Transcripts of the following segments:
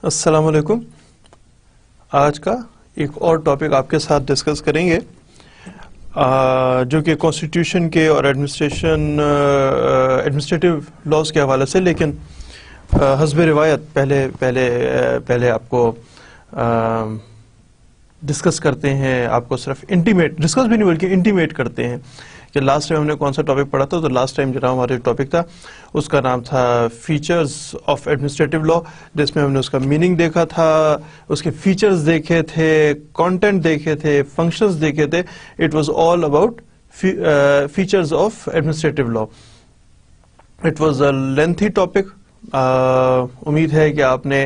السلام علیکم. آج کا ایک اور ٹاپک آپ کے ساتھ ڈسکس کریں گے جو کہ کانسٹیٹیوشن کے اور ایڈمنسٹریٹو لاز کے حوالے سے، لیکن حسب روایت پہلے آپ کو ڈسکس کرتے ہیں، آپ کو صرف ڈسکس بھی نہیں بلکہ انٹیمیٹ کرتے ہیں کہ لاسٹ ٹائم ہم نے کون سا ٹاپک پڑھا تھا. تو لاسٹ ٹائم جو ہمارا ٹاپک تھا اس کا نام تھا فیچرز آف ایڈمنسٹریٹو لا، جس میں ہم نے اس کا میننگ دیکھا تھا، اس کے فیچرز دیکھے تھے، کانٹینٹ دیکھے تھے، فنکشنز دیکھے تھے. It was all about features of administrative law. It was a lengthy topic. امید ہے کہ آپ نے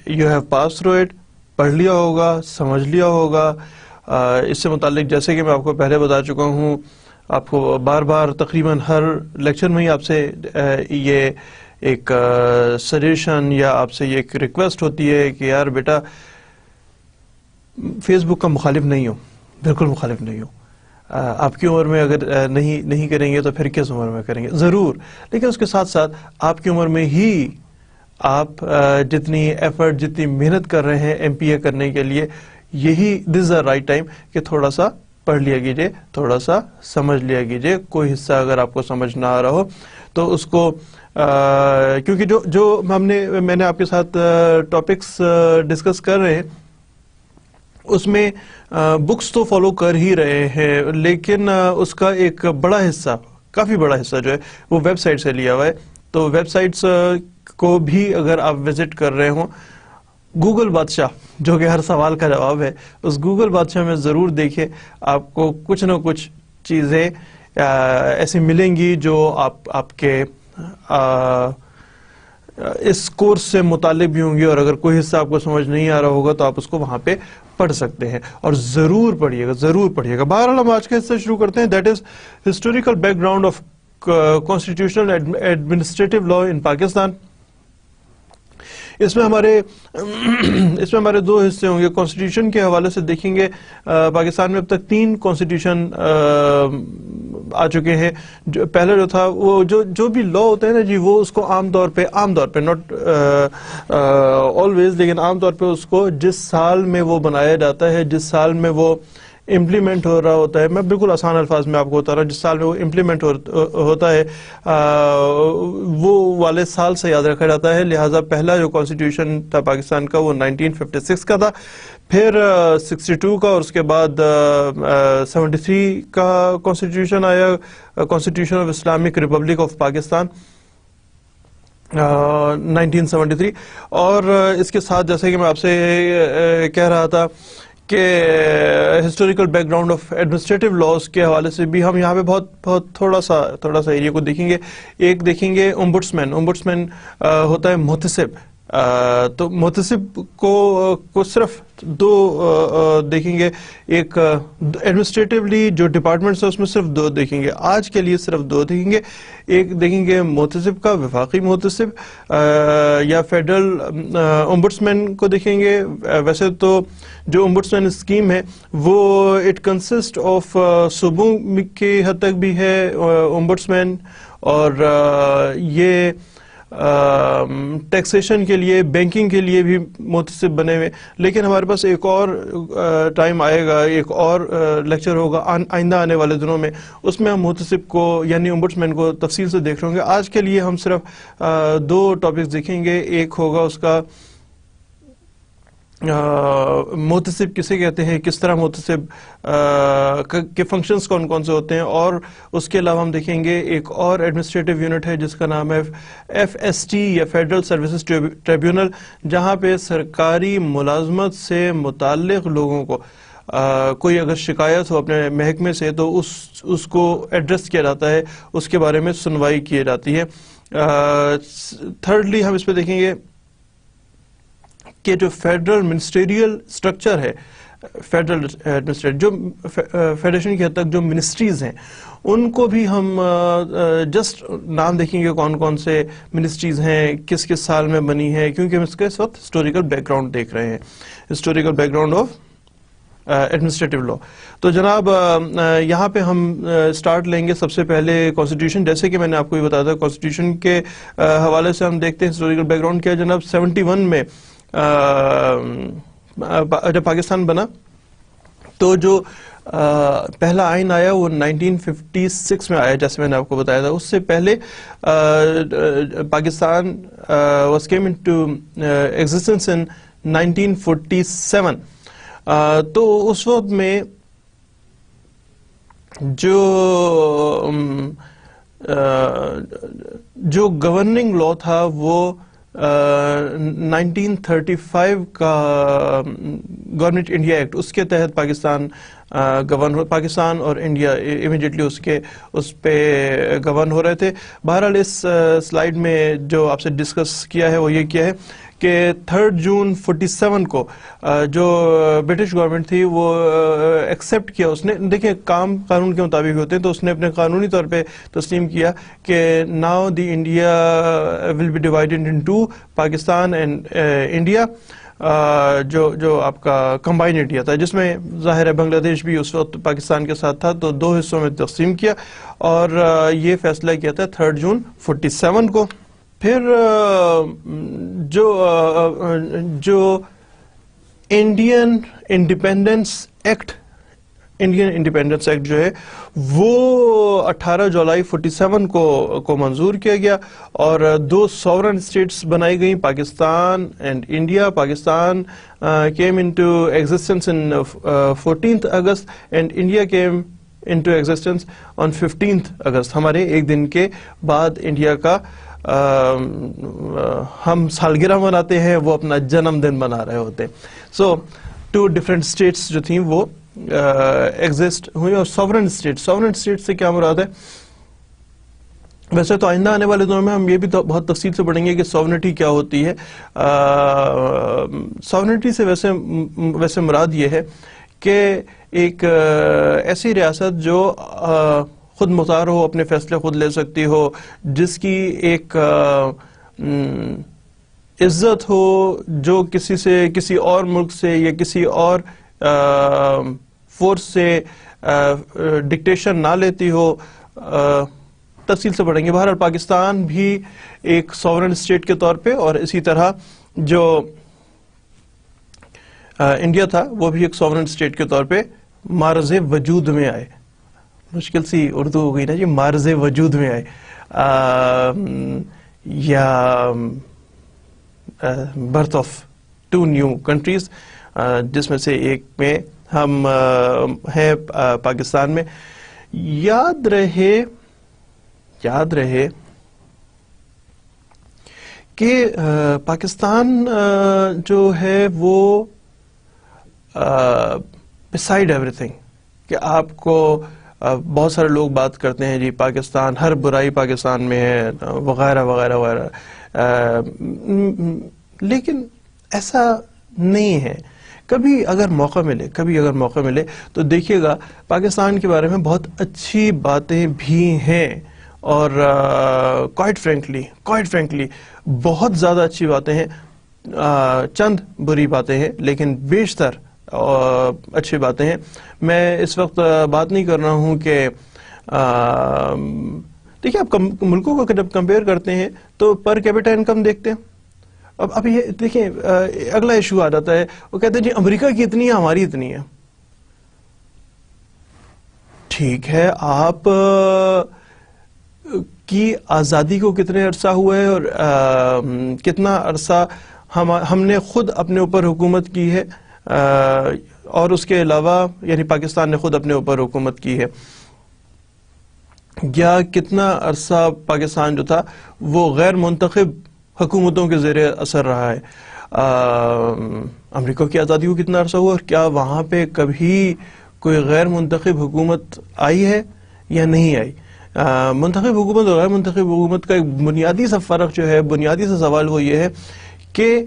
you have pass through it, پڑھ لیا ہوگا، سمجھ لیا ہوگا. اس سے متعلق جیسے کہ میں آپ کو پہلے بتا چکا ہوں، آپ کو بار بار تقریباً ہر لیکچر میں ہی آپ سے یہ ایک سجیشن یا آپ سے یہ ایک ریکویسٹ ہوتی ہے کہ یار بیٹا فیس بک کا مخالف نہیں ہو، بالکل مخالف نہیں ہو. آپ کی عمر میں اگر نہیں کریں گے تو پھر کس عمر میں کریں گے؟ ضرور. لیکن اس کے ساتھ ساتھ آپ کی عمر میں ہی آپ جتنی ایفرٹ، جتنی محنت کر رہے ہیں ایم پی اے کرنے کے لیے، یہی دس از اے رائٹ ٹائم کہ تھوڑا سا پڑھ لیا کیجیے، تھوڑا سا سمجھ لیا کیجیے. کوئی حصہ اگر آپ کو سمجھ نہ آ رہا ہو تو اس کو کیونکہ جو میں نے آپ کے ساتھ ٹاپکس ڈسکس کر رہے ہیں اس میں بکس تو فالو کر ہی رہے ہیں، لیکن اس کا ایک بڑا حصہ، کافی بڑا حصہ جو ہے وہ ویب سائٹ سے لیا ہوا ہے. تو ویب سائٹس کو بھی اگر آپ وزٹ کر رہے ہوں، گوگل بادشاہ جو کہ ہر سوال کا جواب ہے، اس گوگل بادشاہ میں ضرور دیکھیں. آپ کو کچھ نہ کچھ چیزیں ایسی ملیں گی جو آپ کے اس کورس سے متعلق بھی ہوں گی، اور اگر کوئی حصہ آپ کو سمجھ نہیں آ رہا ہوگا تو آپ اس کو وہاں پہ پڑھ سکتے ہیں. اور ضرور پڑھیے گا، ضرور پڑھیے گا. بہرحال ہم آج کا حصہ شروع کرتے ہیں. That is historical background of constitutional administrative law in Pakistan. اس میں ہمارے دو حصے ہوں گے. کانسٹیٹیوشن کے حوالے سے دیکھیں گے پاکستان میں اب تک 3 کانسٹیٹیوشن آ چکے ہیں. پہلا جو تھا وہ جو بھی لا ہوتے ہیں نا جی، وہ اس کو عام طور پہ ناٹ آلویز، لیکن عام طور پہ اس کو جس سال میں وہ بنایا جاتا ہے، جس سال میں وہ امپلیمنٹ ہو رہا ہوتا ہے، میں بالکل آسان الفاظ میں آپ کو بتا رہا ہوں، جس سال میں وہ امپلیمنٹ ہوتا ہے وہ والے سال سے یاد رکھا جاتا ہے. لہٰذا پہلا جو کانسٹیٹیوشن تھا پاکستان کا وہ 1956 کا تھا، پھر 62 کا، اور اس کے بعد 73 کا کانسٹیٹیوشن آیا، constitution of Islamic republic of Pakistan 1973. اور اس کے ساتھ جیسے کہ میں آپ سے کہہ رہا تھا کہ historical background of administrative laws کے حوالے سے بھی ہم یہاں پہ بہت تھوڑا سا ایریا کو دیکھیں گے. ایک دیکھیں گے امبڈسمین ہوتا ہے محتسب. تو محتسب کو صرف 2 دیکھیں گے. ایک ایڈمنسٹریٹولی جو ڈپارٹمنٹس ہیں اس میں صرف 2 دیکھیں گے. آج کے لیے صرف 2 دیکھیں گے. ایک دیکھیں گے محتسب کا، وفاقی محتسب یا فیڈرل امبڈسمین کو دیکھیں گے. ویسے تو جو امبڈسمین اسکیم ہے وہ اٹ کنسسٹ آف صوبوں کی حد تک بھی ہے امبڈسمین، اور یہ ٹیکسیشن کے لیے، بینکنگ کے لیے بھی محتسب بنے ہوئے. لیکن ہمارے پاس ایک اور ٹائم آئے گا، ایک اور لیکچر ہوگا آئندہ آنے والے دنوں میں، اس میں ہم محتسب کو یعنی امبڈسمین کو تفصیل سے دیکھ رہے ہوں گے. آج کے لیے ہم صرف 2 ٹاپکس دیکھیں گے. ایک ہوگا اس کا محتسب کسے کہتے ہیں، کس طرح محتسب کے فنکشنز کون سے ہوتے ہیں، اور اس کے علاوہ ہم دیکھیں گے ایک اور ایڈمنسٹریٹو یونٹ ہے جس کا نام ہے FST یا فیڈرل سروسز ٹریبیونل، جہاں پہ سرکاری ملازمت سے متعلق لوگوں کو کوئی اگر شکایت ہو اپنے محکمے سے تو اس کو ایڈریس کیا جاتا ہے، اس کے بارے میں سنوائی کی جاتی ہے. تھرڈلی ہم اس پہ دیکھیں گے کہ جو فیڈرل منسٹریل سٹرکچر ہے فیڈرل ایڈمنسٹریٹ جو فیڈریشن کی حد تک جو منسٹریز ہیں ان کو بھی ہم جسٹ نام دیکھیں گے کون کون سے منسٹریز ہیں, کس کس سال میں بنی ہے, کیونکہ ہم اس کے اس وقت ہسٹوریکل بیک گراؤنڈ دیکھ رہے ہیں, historical background of administrative law. تو جناب یہاں پہ ہم سٹارٹ لیں گے سب سے پہلے کانسٹیٹیوشن. جیسے کہ میں نے آپ کو یہ بتایا تھا کانسٹیٹیوشن کے حوالے سے ہم دیکھتے ہیں ہسٹوریکل بیک گراؤنڈ کیا جناب. 71 میں جب پاکستان بنا تو جو پہلا آئین آیا وہ 1956 میں آیا, جیسے میں نے آپ کو بتایا تھا. اس سے پہلے Pakistan was came into existence in 1947. تو اس وقت میں جو گورننگ لا تھا وہ 1935 کا گورنمنٹ انڈیا ایکٹ, اس کے تحت پاکستان اور انڈیا امیڈیٹلی اس پہ گورن ہو رہے تھے. بہرحال اس سلائیڈ میں جو آپ سے ڈسکس کیا ہے وہ یہ کیا ہے کہ 3 جون 47 کو جو برٹش گورنمنٹ تھی وہ ایکسیپٹ کیا, اس نے دیکھیں کام قانون کے مطابق ہوتے ہیں, تو اس نے اپنے قانونی طور پہ تسلیم کیا کہ now the India will be divided into Pakistan and India, جو آپ کا کمبائن انڈیا تھا, جس میں ظاہر ہے بنگلہ دیش بھی اس وقت پاکستان کے ساتھ تھا. تو 2 حصوں میں تقسیم کیا اور یہ فیصلہ کیا تھا 3 جون 47 کو. پھر جو انڈین انڈیپینڈنس ایکٹ جو ہے وہ 18 جولائی 47 کو منظور کیا گیا اور 2 سوورن اسٹیٹس بنائی گئیں, Pakistan and India. Pakistan came into existence in 14th August and India came into existence on 15th August. ہمارے ایک دن کے بعد انڈیا کا ہم سالگرہ مناتے ہیں, وہ اپنا جنم دن منا رہے ہوتے ہیں. سو 2 ڈفرینٹ اسٹیٹس جو تھیں وہ ایگزسٹ ہوئی. اور سوورن اسٹیٹ سے کیا مراد ہے, ویسے تو آئندہ آنے والے دنوں میں ہم یہ بھی بہت تفصیل سے پڑھیں گے کہ سوورنٹی کیا ہوتی ہے. سوورنٹی سے ویسے مراد یہ ہے کہ ایک ایسی ریاست جو خود مختار ہو, اپنے فیصلے خود لے سکتی ہو, جس کی ایک عزت ہو, جو کسی اور ملک سے یا کسی اور فورس سے ڈکٹیشن نہ لیتی ہو. تفصیل سے پڑھیں گے. بہرحال پاکستان بھی ایک سوورن اسٹیٹ کے طور پہ اور اسی طرح جو انڈیا تھا وہ بھی ایک سوورن اسٹیٹ کے طور پہ معرض وجود میں آئے. مشکل سی اردو ہو گئی نا جی, معرض وجود میں آئے یا برتھ آف 2 نیو کنٹریز, جس میں سے ایک میں ہم ہیں پاکستان میں. یاد رہے کہ پاکستان جو ہے وہ بسائڈ ایوری تھنگ, کہ آپ کو بہت سارے لوگ بات کرتے ہیں جی پاکستان, ہر برائی پاکستان میں ہے وغیرہ وغیرہ وغیرہ, لیکن ایسا نہیں ہے. کبھی اگر موقع ملے تو دیکھیے گا پاکستان کے بارے میں بہت اچھی باتیں بھی ہیں, اور کوائٹ فرینکلی بہت زیادہ اچھی باتیں ہیں. چند بری باتیں ہیں لیکن بیشتر اچھی باتیں ہیں. میں اس وقت بات نہیں کر رہا ہوں کہ دیکھیں آپ ملکوں کو جب کمپیئر کرتے ہیں تو پر کیپیٹا انکم دیکھتے ہیں. اب یہ دیکھیں اگلا ایشو آ جاتا ہے, وہ کہتے ہیں جی امریکہ کی اتنی ہے, ہماری اتنی ہے. ٹھیک ہے, آپ کی آزادی کو کتنے عرصہ ہوا ہے اور کتنا عرصہ ہم نے خود اپنے اوپر حکومت کی ہے, اور اس کے علاوہ یعنی پاکستان نے خود اپنے اوپر حکومت کی ہے, یا کتنا عرصہ پاکستان جو تھا وہ غیر منتخب حکومتوں کے زیر اثر رہا ہے. امریکہ کی آزادی کو کتنا عرصہ ہوا, اور کیا وہاں پہ کبھی کوئی غیر منتخب حکومت آئی ہے یا نہیں آئی. منتخب حکومت اور غیر منتخب حکومت کا ایک بنیادی سا فرق جو ہے, بنیادی سا سوال وہ یہ ہے کہ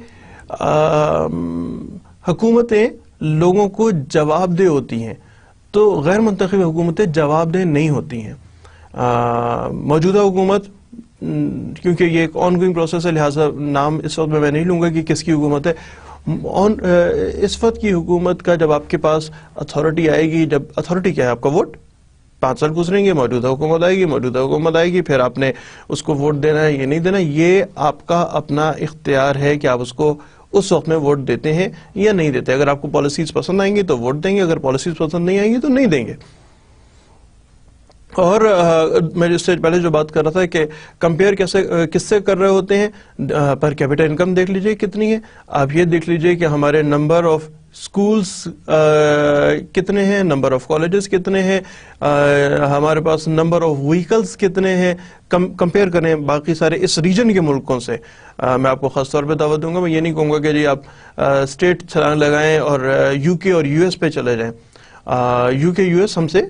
حکومتیں لوگوں کو جواب دہ ہوتی ہیں، تو غیر منتخب حکومتیں جواب دہ نہیں ہوتی ہیں. موجودہ حکومت، کیونکہ یہ ایک آن گوئنگ پروسیس ہے، لہٰذا نام اس وقت میں نہیں لوں گا کہ کس کی حکومت ہے. اس وقت کی حکومت کا جب آپ کے پاس اتھارٹی آئے گی، جب اتھارٹی کیا ہے آپ کا ووٹ، 5 سال گزریں گے، موجودہ حکومت آئے گی، پھر آپ نے اس کو ووٹ دینا ہے یہ نہیں دینا، یہ آپ کا اپنا اختیار ہے کہ آپ اس کو اس وقت میں ووٹ دیتے ہیں یا نہیں دیتے. اگر آپ کو پالیسیز پسند آئیں گی تو ووٹ دیں گے، اگر پالیسیز پسند نہیں آئیں گی تو نہیں دیں گے. اور میں اس سے پہلے جو بات کر رہا تھا کہ کمپیئر کس سے کر رہے ہوتے ہیں، پر کیپٹل انکم دیکھ لیجئے کتنی ہے. آپ یہ دیکھ لیجئے کہ ہمارے نمبر آف سکولز کتنے ہیں، نمبر آف کالجز کتنے ہیں، ہمارے پاس نمبر آف وہیکلز کتنے ہیں. کمپیئر کریں باقی سارے اس ریجن کے ملکوں سے. میں آپ کو خاص طور پہ دعوت دوں گا، میں یہ نہیں کہوں گا کہ جی آپ اسٹیٹ چھلانگ لگائیں اور یو کے اور یو ایس پہ چلے جائیں. یو کے یو ایس ہم سے،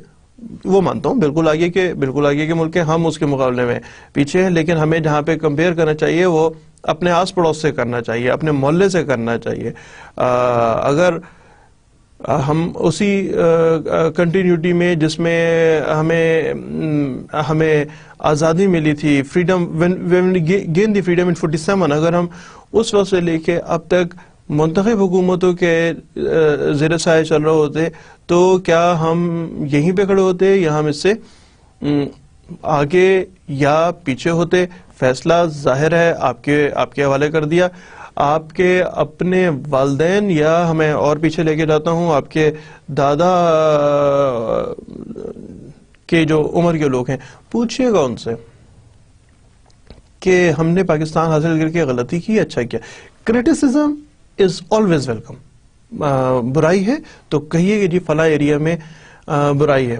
وہ مانتا ہوں بالکل آگے کے ملک ہیں، ہم اس کے مقابلے میں پیچھے ہیں، لیکن ہمیں جہاں پہ کمپیئر کرنا چاہیے وہ اپنے آس پڑوس سے کرنا چاہیے، اپنے محلے سے کرنا چاہیے. اگر ہم اسی کنٹینیوٹی میں جس میں ہمیں آزادی ملی تھی، freedom, when we gained the freedom in 47، اگر ہم اس وقت سے لے کے اب تک منتخب حکومتوں کے زیر سایہ چل رہے ہوتے تو کیا ہم یہیں پہ کھڑے ہوتے یا ہم اس سے آگے یا پیچھے ہوتے؟ فیصلہ ظاہر ہے آپ کے حوالے کر دیا. آپ کے اپنے والدین، یا ہمیں اور پیچھے لے کے جاتا ہوں، آپ کے دادا کے جو عمر کے لوگ ہیں، پوچھئے گا ان سے کہ ہم نے پاکستان حاصل کر کے غلطی کی، اچھا کیا. Criticism is always welcome. برائی ہے تو کہیے کہ جی فلاں ایریا میں برائی ہے.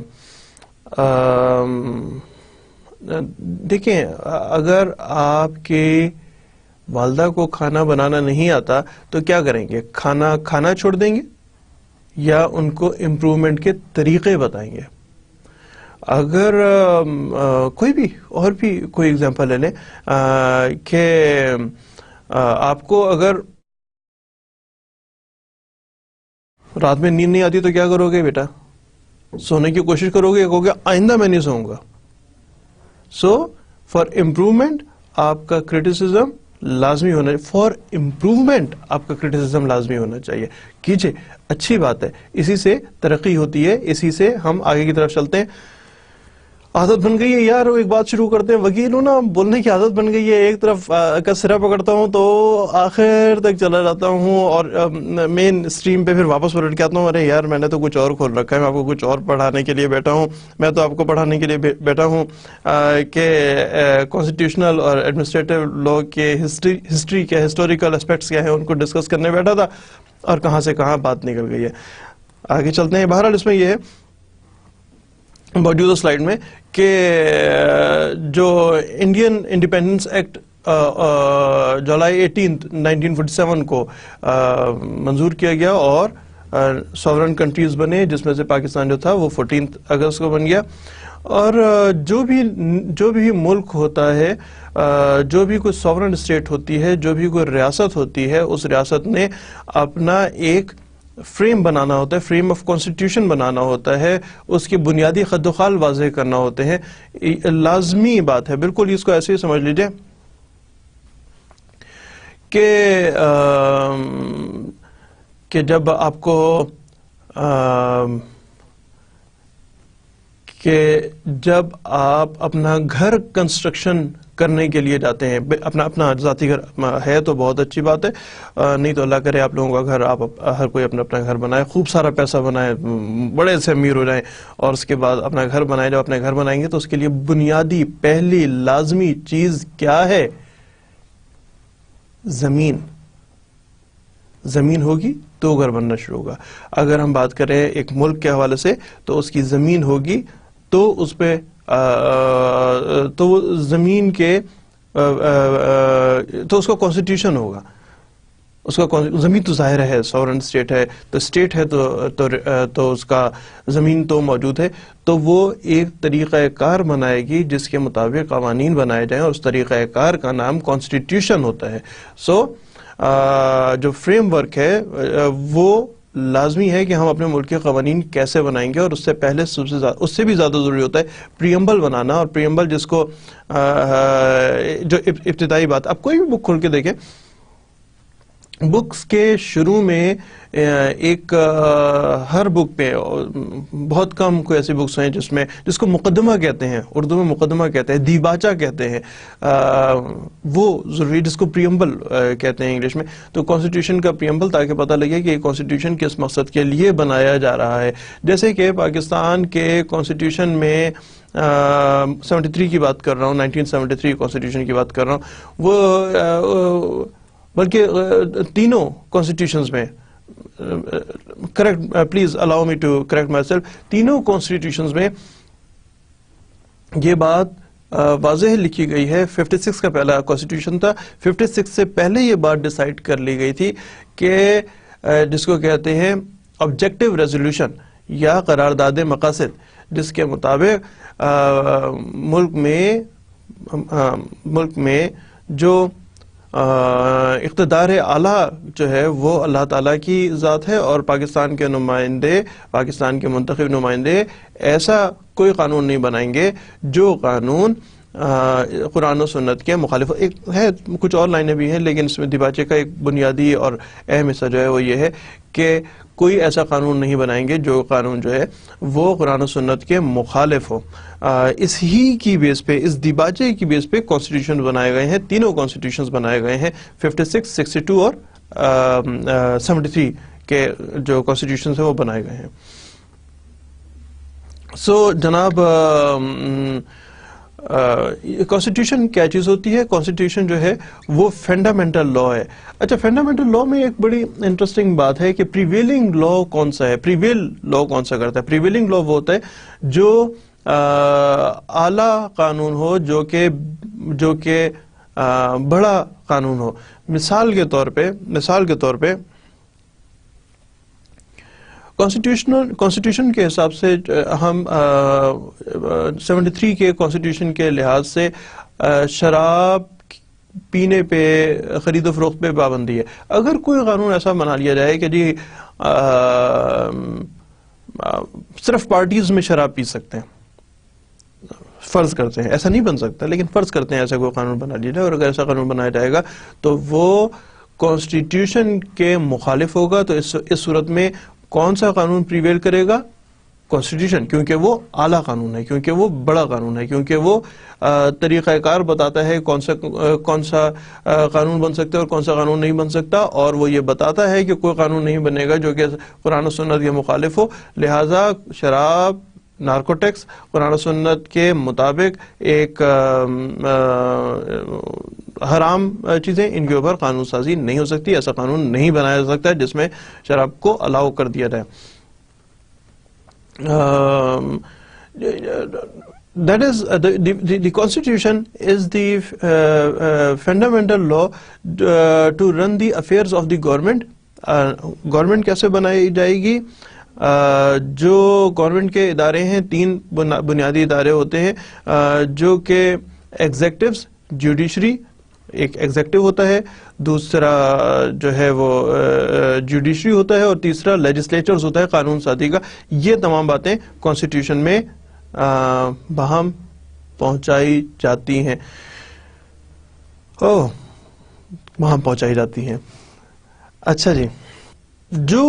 دیکھیں، اگر آپ کے والدہ کو کھانا بنانا نہیں آتا تو کیا کریں گے؟ کھانا چھوڑ دیں گے یا ان کو امپرومنٹ کے طریقے بتائیں گے؟ اگر کوئی کوئی ایگزامپل لے لیں کہ آپ کو اگر رات میں نیند نہیں آتی تو کیا کرو گے بیٹا؟ سونے کی کوشش کرو گے یا کہو گے آئندہ میں نہیں سوؤں گا؟ سو فار امپرومنٹ آپ کا کریٹیسزم لازمی ہونا چاہیے. فار امپروومنٹ آپ کا کریٹیسزم لازمی ہونا چاہیے. کیجئے، اچھی بات ہے، اسی سے ترقی ہوتی ہے، اسی سے ہم آگے کی طرف چلتے ہیں. عادت بن گئی ہے یار، ایک بات شروع کرتے ہیں، وکیل ہوں نا، بولنے کی عادت بن گئی ہے، ایک طرف کا سرا پکڑتا ہوں تو آخر تک چلا جاتا ہوں اور مین اسٹریم پہ پھر واپس پلٹ کے آتا ہوں. ارے یار میں نے تو کچھ اور کھول رکھا ہے، میں آپ کو کچھ اور پڑھانے کے لیے بیٹھا ہوں. میں تو آپ کو پڑھانے کے لیے بیٹھا ہوں کہ کانسٹیٹیوشنل اور ایڈمنسٹریٹو لا کے ہسٹری کے ہسٹوریکل اسپیکٹس کیا ہیں ان کو ڈسکس کرنے بیٹھا تھا، اور کہاں سے کہاں بات نکل گئی ہے. آگے چلتے ہیں. بہرحال اس میں یہ ہے موجودہ سلائیڈ میں کہ جو انڈین انڈیپینڈنس ایکٹ جولائی 18 1947 کو منظور کیا گیا اور سوورن کنٹریز بنے، جس میں سے پاکستان جو تھا وہ 14 اگست کو بن گیا. اور جو بھی ملک ہوتا ہے، جو بھی کوئی سوورن اسٹیٹ ہوتی ہے، جو بھی کوئی ریاست ہوتی ہے، اس ریاست نے اپنا ایک فریم بنانا ہوتا ہے، فریم آف کانسٹیٹیوشن بنانا ہوتا ہے، اس کے بنیادی خط و خال واضح کرنا ہوتے ہیں. لازمی بات ہے، بالکل اس کو ایسے ہی سمجھ لیجئے کہ جب آپ کو جب آپ اپنا گھر کنسٹرکشن کرنے کے لیے جاتے ہیں، اپنا ذاتی گھر ہے تو بہت اچھی بات ہے، نہیں تو اللہ کرے آپ لوگوں کا گھر، آپ ہر کوئی اپنا گھر بنائے، خوب سارا پیسہ بنائے، بڑے سے امیر ہو جائیں، اور اس کے بعد اپنا گھر بنائے. جب اپنے گھر بنائیں گے تو اس کے لیے بنیادی پہلی لازمی چیز کیا ہے؟ زمین ہوگی تو گھر بننا شروع ہوگا. اگر ہم بات کریں ایک ملک کے حوالے سے تو اس کی زمین ہوگی تو اس پہ تو زمین کے تو اس کا کانسٹیٹیوشن ہوگا. اس کا زمین تو ظاہر ہے، سورن اسٹیٹ ہے تو اسٹیٹ ہے تو اس کا زمین تو موجود ہے، تو وہ ایک طریقہ کار بنائے گی جس کے مطابق قوانین بنائے جائیں، اور اس طریقہ کار کا نام کانسٹیٹیوشن ہوتا ہے. سو جو فریم ورک ہے وہ لازمی ہے کہ ہم اپنے ملک کے قوانین کیسے بنائیں گے، اور اس سے پہلے اس سے بھی زیادہ ضروری ہوتا ہے پریمبل بنانا. اور پریمبل جس کو جو ابتدائی بات، آپ کوئی بھی بک کھول کے دیکھیں، بکس کے شروع میں ایک ہر بک پہ بہت کم کوئی ایسی بکس ہیں جس کو مقدمہ کہتے ہیں، اردو میں مقدمہ کہتے ہیں، دیباچہ کہتے ہیں، وہ ضروری، جس کو پریمبل کہتے ہیں انگلش میں. تو کانسٹیٹیوشن کا پریمبل، تاکہ پتہ لگے کہ یہ کانسٹیٹیوشن کس مقصد کے لیے بنایا جا رہا ہے. جیسے کہ پاکستان کے کانسٹیٹیوشن میں 73 کی بات کر رہا ہوں، 1973 کانسٹیٹیوشن کی بات کر رہا ہوں، وہ بلکہ تینوں کانسٹیٹیوشنز میں، correct please allow me to correct myself, تینوں کانسٹیٹیوشنز میں یہ بات واضح لکھی گئی ہے. 56 کا پہلا کانسٹیٹیوشن تھا، 56 سے پہلے یہ بات ڈیسائیڈ کر لی گئی تھی کہ جس کو کہتے ہیں آبجیکٹو ریزولوشن یا قرارداد مقاصد، جس کے مطابق ملک میں جو اقتدار اعلیٰ جو ہے وہ اللہ تعالیٰ کی ذات ہے، اور پاکستان کے نمائندے، پاکستان کے منتخب نمائندے ایسا کوئی قانون نہیں بنائیں گے جو قانون قرآن و سنت کے مخالف ایک ہے. کچھ اور لائنیں بھی ہیں، لیکن اس میں دیباچے کا ایک بنیادی اور اہم حصہ جو ہے وہ یہ ہے کہ کوئی ایسا قانون نہیں بنائیں گے جو قانون جو ہے وہ قرآن و سنت کے مخالف ہو. اس ہی کی بیس پہ، اس دیباچے کی بیس پہ کانسٹیٹیوشن بنائے گئے ہیں، تینوں کانسٹیٹیوشنز بنائے گئے ہیں، 56، 62 اور 73 کے جو کانسٹیٹیوشنز ہیں وہ بنائے گئے ہیں. سو جناب، کانسٹیٹیوشن کیا چیز ہوتی ہے؟ کانسٹیٹیوشن جو ہے وہ فنڈامنٹل لا ہے. اچھا، فنڈامنٹل لا میں ایک بڑی انٹرسٹنگ بات ہے کہ پریویلنگ لا کون سا ہے، پریویل لا کون سا کرتا ہے. پریویلنگ لا وہ ہوتا ہے جو اعلیٰ قانون ہو، جو کہ بڑا قانون ہو. مثال کے طور پہ کانسٹیٹیوشن کے حساب سے ہم 73 کے کانسٹیٹیوشن کے لحاظ سے شراب پینے پہ، خرید و فروخت پہ پابندی ہے. اگر کوئی قانون ایسا بنا لیا جائے کہ جی صرف پارٹیز میں شراب پی سکتے ہیں، فرض کرتے ہیں، ایسا نہیں بن سکتا لیکن فرض کرتے ہیں ایسا کوئی قانون بنا لیا جائے، اور اگر ایسا قانون بنایا جائے گا تو وہ کانسٹیٹیوشن کے مخالف ہوگا. تو اس صورت میں کون سا قانون پریویل کرے گا؟ کانسٹیٹیوشن، کیونکہ وہ اعلیٰ قانون ہے، کیونکہ وہ بڑا قانون ہے، کیونکہ وہ طریقہ کار بتاتا ہے کون سا قانون بن سکتا ہے اور کون سا قانون نہیں بن سکتا، اور وہ یہ بتاتا ہے کہ کوئی قانون نہیں بنے گا جو کہ قرآن و سنت کے مخالف ہو. لہٰذا شراب، نارکوٹکس قرآن و سنت کے مطابق ایک حرام چیزیں، ان کے اوپر قانون سازی نہیں ہو سکتی. ایسا قانون نہیں بنایا جا سکتا ہے جس میں شراب کو الاؤ کر دیا جائے. That is the Constitution is the fundamental law to run the affairs of the government. Government کیسے بنائی جائے گی؟ جو گورنمنٹ کے ادارے ہیں، 3 بنیادی ادارے ہوتے ہیں جو کہ ایگزیکٹوز، جوڈیشری، ایک ایگزیکٹو ہوتا ہے، دوسرا جو ہے وہ جوڈیشری ہوتا ہے، اور تیسرا لیجسلیچرز ہوتا ہے، قانون سازی کا. یہ تمام باتیں کانسٹیٹیوشن میں باہم پہنچائی جاتی ہیں. باہم پہنچائی جاتی ہیں. اچھا جی، جو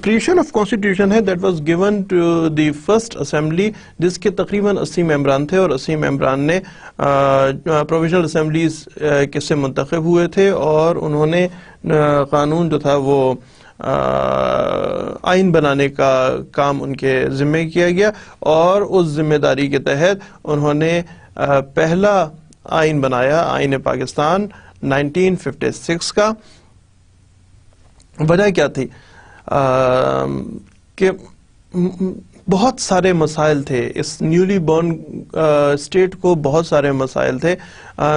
کریشن آف کانسٹیٹیوشن ہے that was given to the first assembly, جس کے تقریباً 80 ممبران تھے، اور 80 ممبران نے پروویژنل اسمبلیز سے منتخب ہوئے تھے، اور انہوں نے قانون جو تھا وہ آئین بنانے کا کام ان کے ذمے کیا گیا، اور اس ذمہ داری کے تحت انہوں نے پہلا آئین بنایا، آئین پاکستان 1956 کا. وجہ کیا تھی؟ کہ بہت سارے مسائل تھے اس نیولی بورن اسٹیٹ کو، بہت سارے مسائل تھے.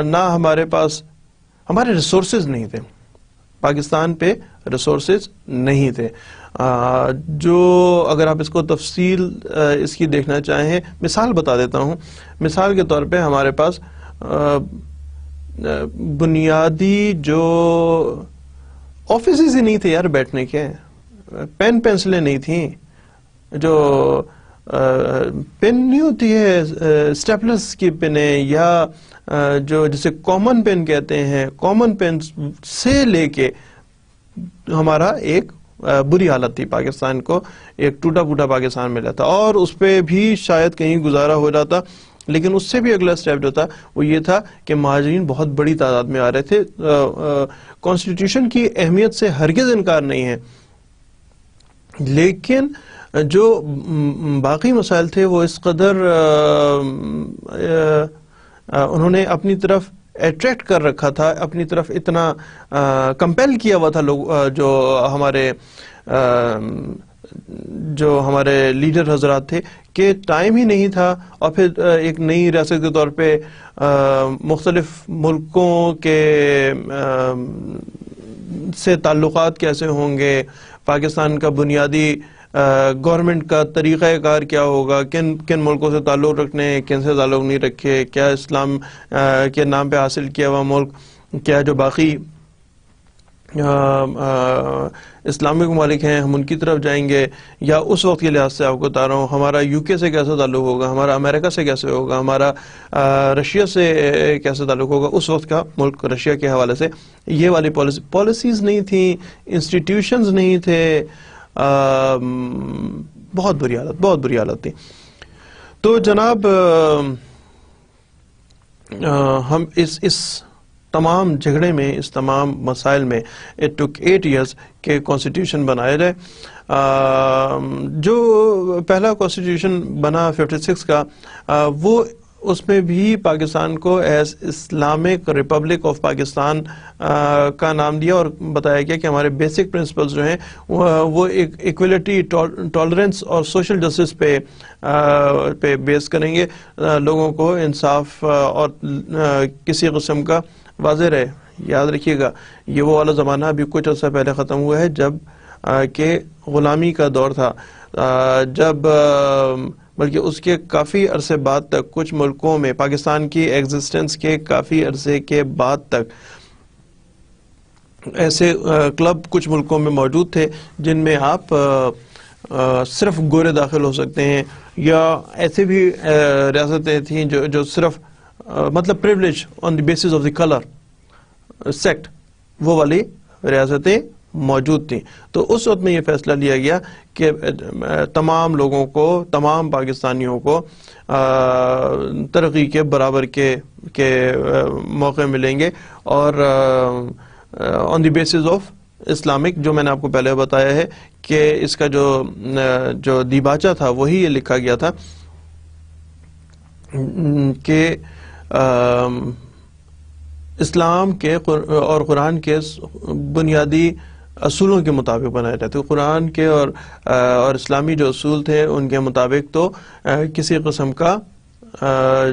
نہ ہمارے پاس، ہمارے ریسورسز نہیں تھے، پاکستان پہ ریسورسز نہیں تھے. جو اگر آپ اس کو تفصیل اس کی دیکھنا چاہیں، مثال بتا دیتا ہوں. مثال کے طور پہ ہمارے پاس بنیادی جو آفیسز ہی نہیں تھے یار بیٹھنے کے. پین پینسلیں نہیں تھیں، جو پین نہیں ہوتی ہے اسٹیپلس کی پنیں، یا جو جسے کامن پین کہتے ہیں، کامن پین سے لے کے ہمارا ایک بری حالت تھی پاکستان کو، ایک ٹوٹا پھوٹا پاکستان ملا تھا، اور اس پہ بھی شاید کہیں گزارا ہو جاتا، لیکن اس سے بھی اگلا سٹیپ جو تھا وہ یہ تھا کہ مہاجرین بہت بڑی تعداد میں آ رہے تھے۔ کانسٹیٹیوشن کی اہمیت سے ہرگز انکار نہیں ہے، لیکن جو باقی مسائل تھے وہ اس قدر انہوں نے اپنی طرف اٹریکٹ کر رکھا تھا، اپنی طرف اتنا کمپیل کیا ہوا تھا لوگ، جو ہمارے لیڈر حضرات تھے، کہ ٹائم ہی نہیں تھا۔ اور پھر ایک نئی ریاست کے طور پہ مختلف ملکوں کے سے تعلقات کیسے ہوں گے، پاکستان کا بنیادی گورنمنٹ کا طریقہ کار کیا ہوگا، کن ملکوں سے تعلق رکھنے ہیں، کن سے تعلق نہیں رکھے، کیا اسلام کے نام پہ حاصل کیا ہوا ملک، کیا جو باقی اسلامک ممالک ہیں ہم ان کی طرف جائیں گے، یا اس وقت کے لحاظ سے آپ کو بتا رہا ہوں ہمارا یو کے سے کیسے تعلق ہوگا، ہمارا امریکہ سے کیسے ہوگا، ہمارا رشیا سے کیسے تعلق ہوگا، اس وقت کا ملک رشیا کے حوالے سے یہ والی پالیسیز نہیں تھیں، انسٹیٹیوشنز نہیں تھے، بہت بری حالت تھی۔ تو جناب ہم اس تمام جھگڑے میں، اس تمام مسائل میں it took 8 years کہ کانسٹیٹیوشن بنایا جائے۔ جو پہلا کانسٹیٹیوشن بنا 56 کا، وہ اس میں بھی پاکستان کو as Islamic republic of Pakistan کا نام دیا، اور بتایا گیا کہ ہمارے بیسک پرنسپلز جو ہیں وہ ایکویلٹی، ٹالرنس اور سوشل جسٹس پہ بیس کریں گے، لوگوں کو انصاف اور کسی قسم کا واضح رہے۔ یاد رکھیے گا یہ وہ والا زمانہ ابھی کچھ عرصہ پہلے ختم ہوا ہے جب کہ غلامی کا دور تھا، جب بلکہ اس کے کافی عرصے بعد تک کچھ ملکوں میں، پاکستان کی ایگزسٹنس کے کافی عرصے کے بعد تک ایسے کلب کچھ ملکوں میں موجود تھے جن میں آپ صرف گورے داخل ہو سکتے ہیں، یا ایسے بھی ریاستیں تھیں جو صرف مطلب privilege on the basis of the colour sect, وہ والی ریاستیں موجود تھیں۔ تو اس وقت میں یہ فیصلہ لیا گیا کہ تمام لوگوں کو، تمام پاکستانیوں کو ترقی کے برابر کے موقع ملیں گے، اور آن دی بیسس آف اسلامک، جو میں نے آپ کو پہلے بتایا ہے کہ اس کا جو دیباچہ تھا وہی یہ لکھا گیا تھا کہ اسلام کے اور قرآن کے بنیادی اصولوں کے مطابق بنائے جاتے، قرآن کے اور اسلامی جو اصول تھے ان کے مطابق تو کسی قسم کا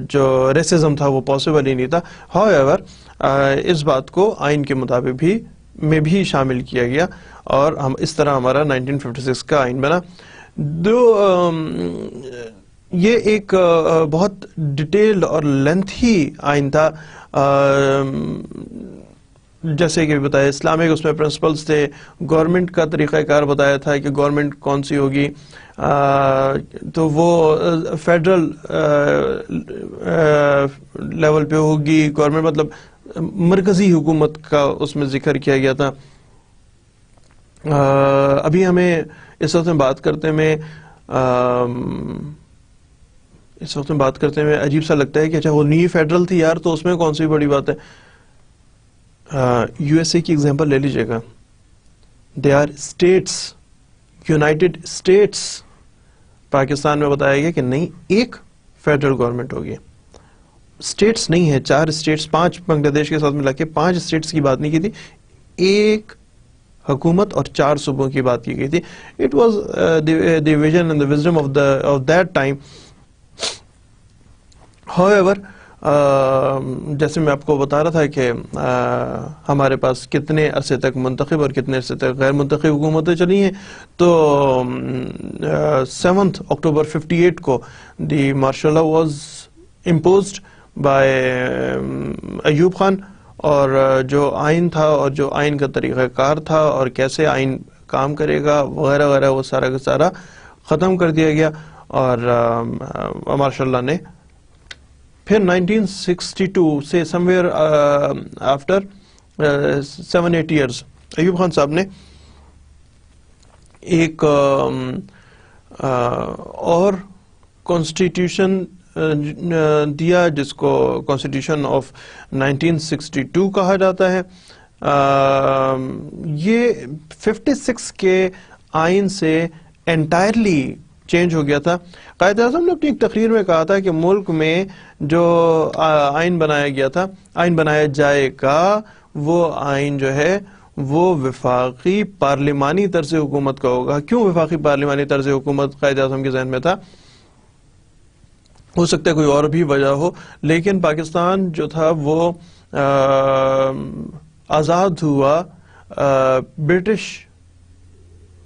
جو ریسزم تھا وہ پاسبل ہی نہیں تھا۔ however اس بات کو آئین کے مطابق میں بھی شامل کیا گیا، اور ہم اس طرح ہمارا 1956 کا آئین بنا۔ یہ ایک بہت ڈیٹیلڈ اور لینتھی آئین تھا، جیسے کہ بتایا اسلامک اس میں پرنسپلز تھے، گورنمنٹ کا طریقہ کار بتایا تھا کہ گورنمنٹ کون سی ہوگی، تو وہ فیڈرل لیول پہ ہوگی گورنمنٹ، مطلب مرکزی حکومت کا اس میں ذکر کیا گیا تھا۔ ابھی ہمیں اس وقت میں بات کرتے میں عجیب سا لگتا ہے کہ اچھا وہ نئی فیڈرل تھی یار، تو اس میں کون سی بڑی بات ہے۔ یو ایس اے کی ایگزامپل لے لیجئے گا، they are states, united states. Pakistan میں بتایا گیا کہ نہیں، ایک فیڈرل گورنمنٹ ہوگی، اسٹیٹس نہیں ہے، 4 اسٹیٹس، 5 بنگلہ دیش کے ساتھ ملا کے 5 اسٹیٹس کی بات نہیں کی تھی، ایک حکومت اور 4 صوبوں کی بات کی گئی تھی۔ It was the vision and the wisdom of that time. however جیسے میں آپ کو بتا رہا تھا کہ ہمارے پاس کتنے عرصے تک منتخب اور کتنے عرصے تک غیر منتخب حکومتیں چلی ہیں، تو 7 اکتوبر 58 کو the martial law was imposed by Ayub Khan, اور جو آئین تھا اور جو آئین کا طریقہ کار تھا اور کیسے آئین کام کرے گا وغیرہ وغیرہ، وہ سارا کا سارا ختم کر دیا گیا. اور ماشاء اللہ نے پھر 1962 سے somewhere after 7-8 years Ayub Khan صاحب نے ایک اور کانسٹیٹیوشن دیا جس کو کانسٹیٹیوشن آف 1962 کہا جاتا ہے. یہ 56 کے آئین سے انٹائرلی چینج ہو گیا تھا. قائد اعظم نے اپنی ایک تقریر میں کہا تھا کہ ملک میں جو آئین بنایا گیا تھا، آئین بنایا جائے گا، وہ آئین جو ہے وہ وفاقی پارلیمانی طرز حکومت کا ہوگا. کیوں وفاقی پارلیمانی طرز حکومت قائد اعظم کے ذہن میں تھا؟ ہو سکتا ہے کوئی اور بھی وجہ ہو، لیکن پاکستان جو تھا وہ آزاد ہوا برٹش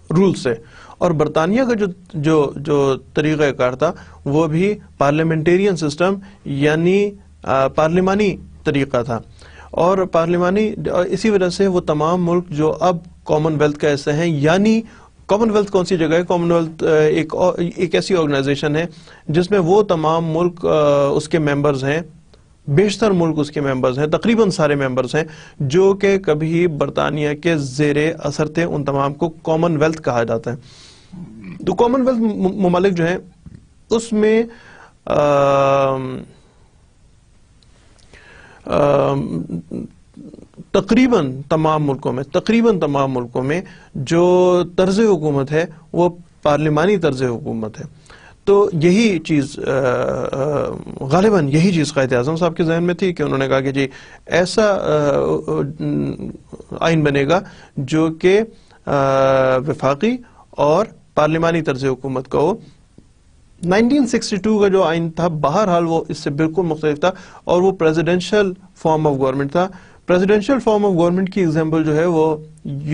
رول سے، اور برطانیہ کا جو طریقہ کار تھا وہ بھی پارلیمنٹیرین سسٹم یعنی پارلیمانی طریقہ تھا. اور پارلیمانی اسی وجہ سے وہ تمام ملک جو اب کامن ویلتھ کا حصہ ہیں، یعنی کامن ویلتھ کون سی جگہ ہے؟ کامن ویلتھ ایک ایسی آرگنائزیشن ہے جس میں وہ تمام ملک اس کے ممبرز ہیں، بیشتر ملک اس کے ممبرز ہیں، تقریباً سارے ممبرز ہیں جو کہ کبھی برطانیہ کے زیر اثر تھے. ان تمام کو کامن ویلتھ کہا جاتا ہے. تو کامن ویلتھ ممالک جو ہیں اس میں تقریباً تمام ملکوں میں جو طرز حکومت ہے وہ پارلیمانی طرز حکومت ہے. تو یہی چیز غالباً یہی چیز قائد اعظم صاحب کے ذہن میں تھی کہ انہوں نے کہا کہ جی ایسا آئین بنے گا جو کہ وفاقی اور پارلیمانی طرز حکومت کا ہو. 1962 کا جو آئین تھا بہرحال وہ اس سے بالکل مختلف تھا، اور وہ پریزیڈنشل فارم آف گورنمنٹ تھا. پریزیڈنشل فارم آف گورنمنٹ کی ایگزامپل جو ہے وہ